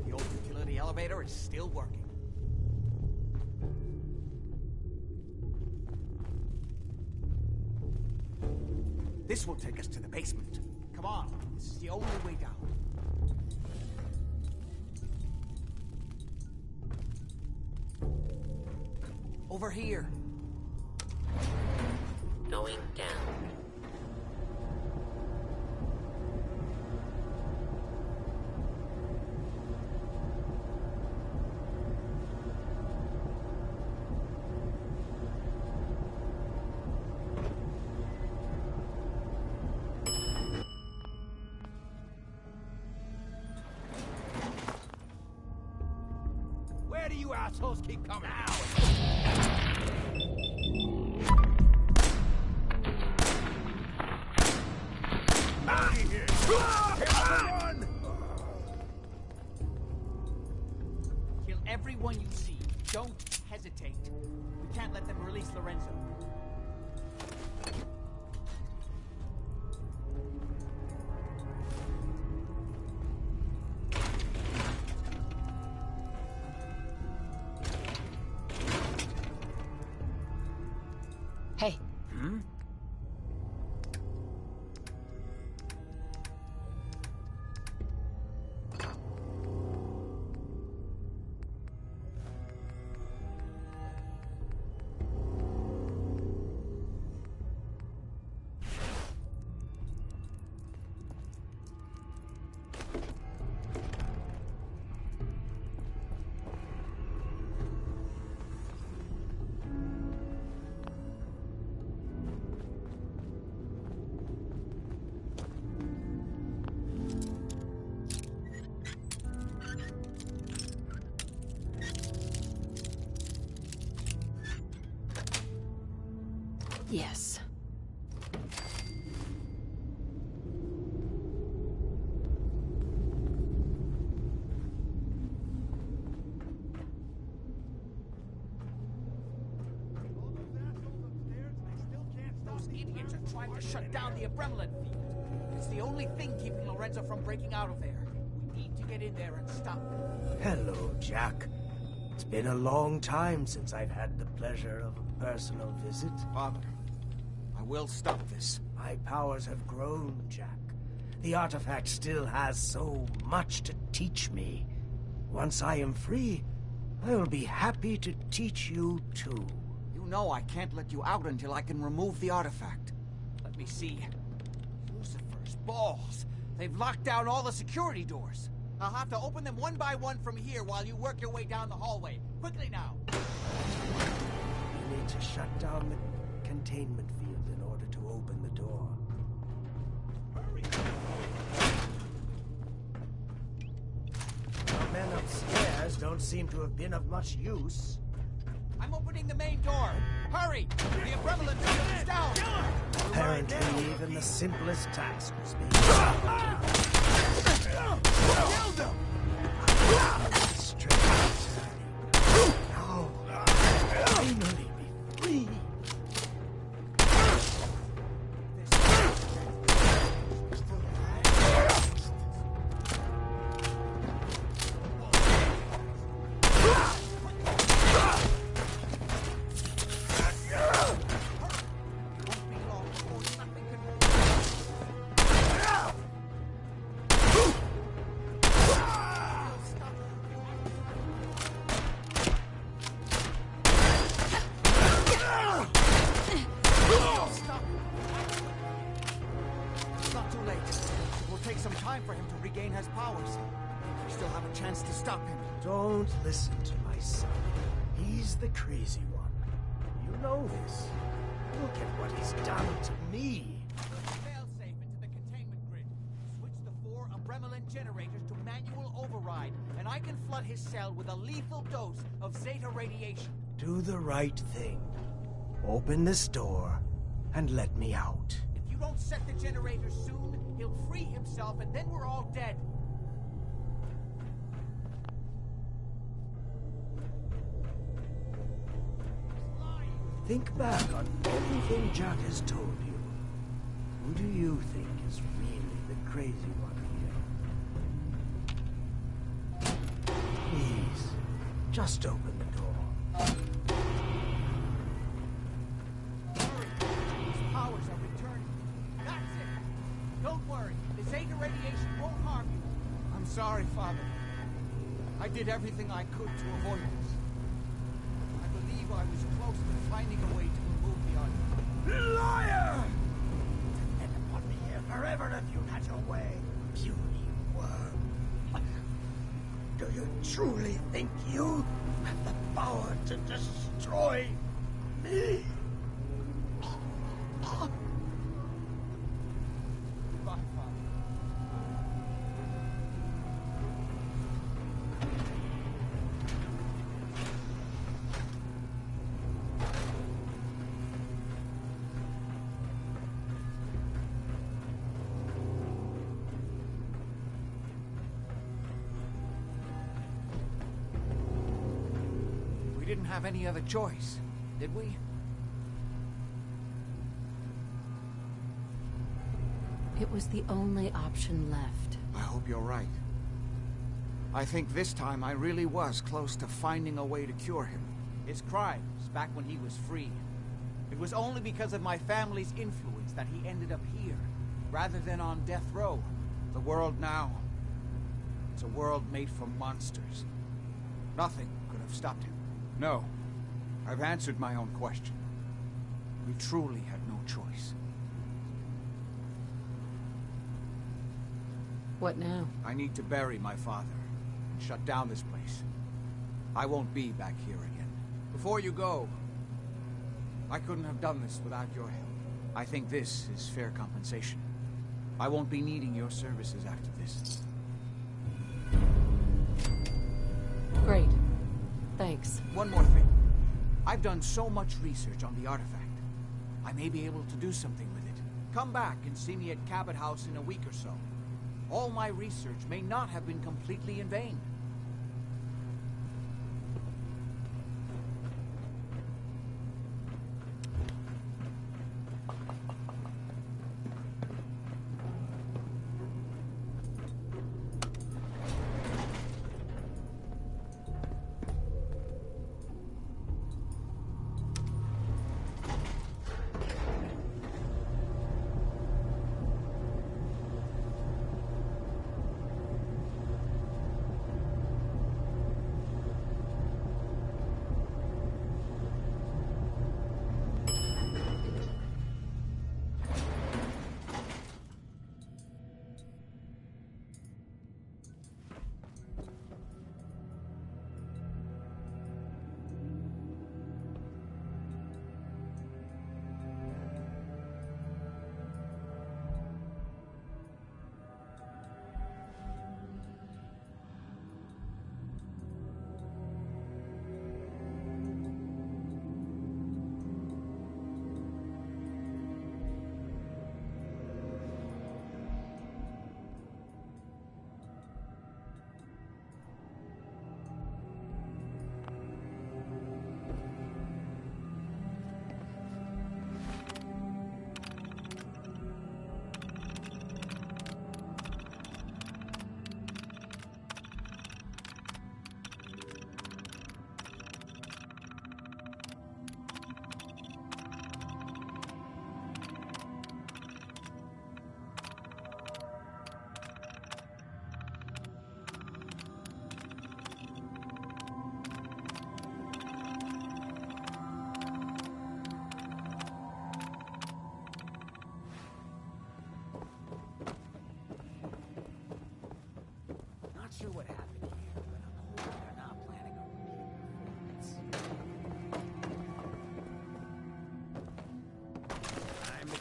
The old utility elevator is still working. This will take us to the basement. Come on, this is the only way down. Over here. Going down. Where do you assholes keep coming? Now! Out of here! Run! Kill everyone you see. Don't hesitate. We can't let them release Lorenzo. Hey. Hmm? Yes. trying to shut down the Abremlin field. It's the only thing keeping Lorenzo from breaking out of there. We need to get in there and stop him. Hello, Jack. It's been a long time since I've had the pleasure of a personal visit. Father, I will stop this. My powers have grown, Jack. The artifact still has so much to teach me. Once I am free, I will be happy to teach you too. You know I can't let you out until I can remove the artifact. Let me see. Lucifer's balls. They've locked down all the security doors. I'll have to open them one by one from here while you work your way down the hallway. Quickly now. You need to shut down the containment field in order to open the door. Hurry! The men upstairs don't seem to have been of much use. I'm opening the main door. Hurry! The Abremlin field is down! Apparently, even the simplest task was being Kill them! straight. Now, finally be free. Don't listen to my son. He's the crazy one. You know this. Look at what he's done to me. Failsafe into the containment grid. Switch the 4 Abremlin generators to manual override, and I can flood his cell with a lethal dose of Zeta radiation. Do the right thing. Open this door and let me out. If you don't set the generators soon, he'll free himself, and then we're all dead. Think back on everything Jack has told you. Who do you think is really the crazy one here? Please, just open the door. His powers are returning. That's it. Don't worry. The Zeta radiation won't harm you. I'm sorry, Father. I did everything I could to avoid this. I believe I was close to finding a way to remove the artifact. Liar! Depend upon me here forever if you had your way, puny worm. Do you truly think you have the power to destroy me? Goodbye, Father. We didn't have any other choice, did we? It was the only option left. I hope you're right. I think this time I really was close to finding a way to cure him. His crimes, back when he was free. It was only because of my family's influence that he ended up here, rather than on death row. The world now, it's a world made for monsters. Nothing could have stopped him. No, I've answered my own question. We truly had no choice. What now? I need to bury my father and shut down this place. I won't be back here again. Before you go, I couldn't have done this without your help. I think this is fair compensation. I won't be needing your services after this. Great. Thanks. One more thing. I've done so much research on the artifact. I may be able to do something with it. Come back and see me at Cabot House in a week or so. All my research may not have been completely in vain.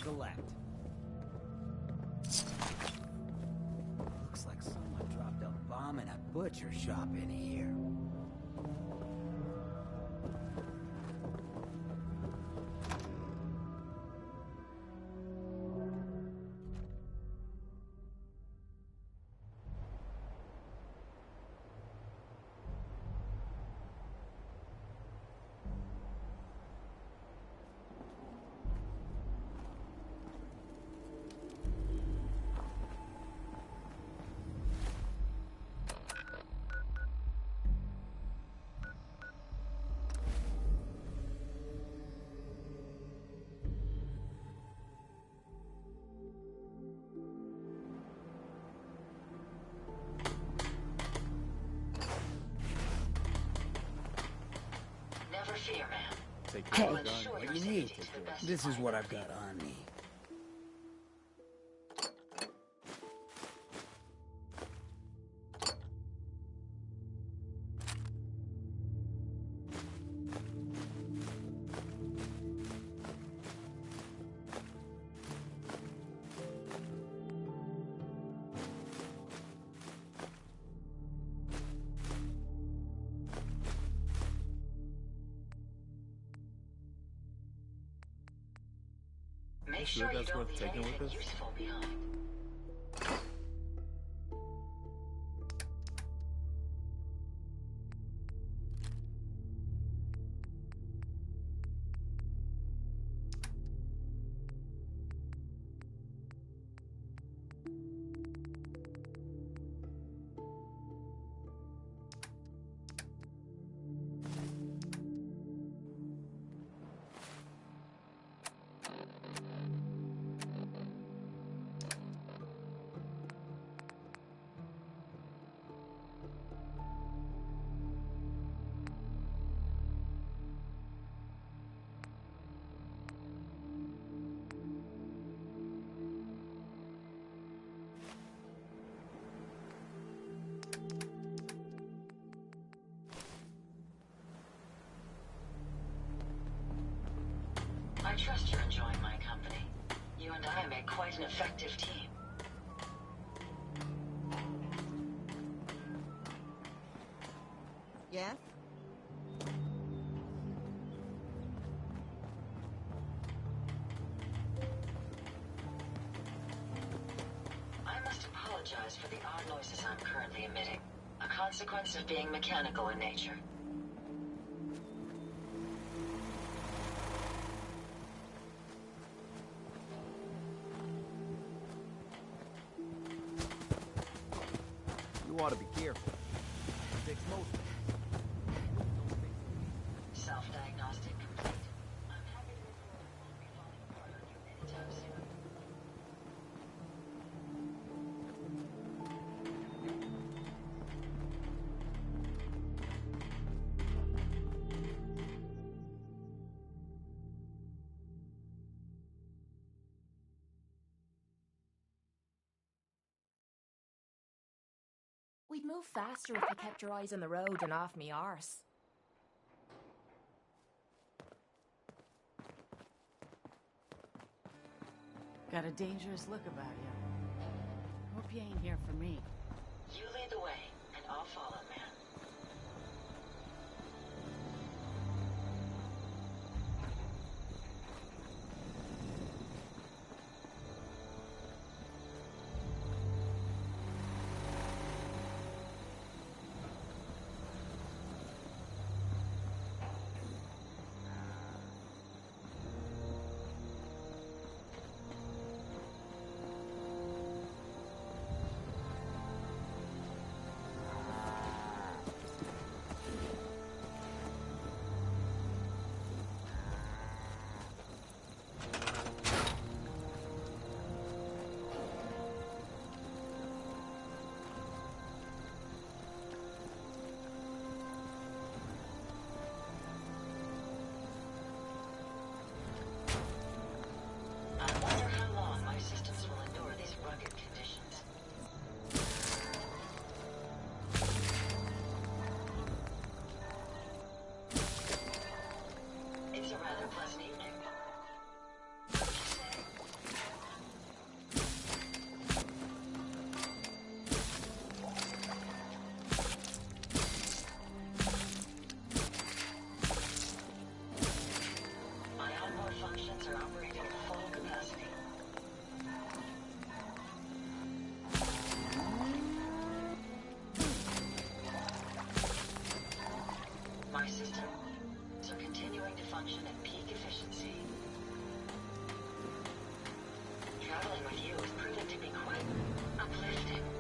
collect. Looks like someone dropped a bomb in a butcher shop in here. Fear, man. Hey, what do you need? This is what I've got on me. Make sure that's worth taking with us? Useful behind. I trust you're enjoying my company. You and I make quite an effective team. Yes? I must apologize for the odd noises I'm currently emitting. A consequence of being mechanical in nature. You ought to be careful. Fix most of it. Self-diagnostic complete. I'm happy to report it won't be falling apart on you anytime soon. We'd move faster if you kept your eyes on the road and off me arse. Got a dangerous look about you. Hope you ain't here for me. You lead the way, and I'll follow, man. system, so continuing to function at peak efficiency. Traveling with you is proving to be quite uplifting.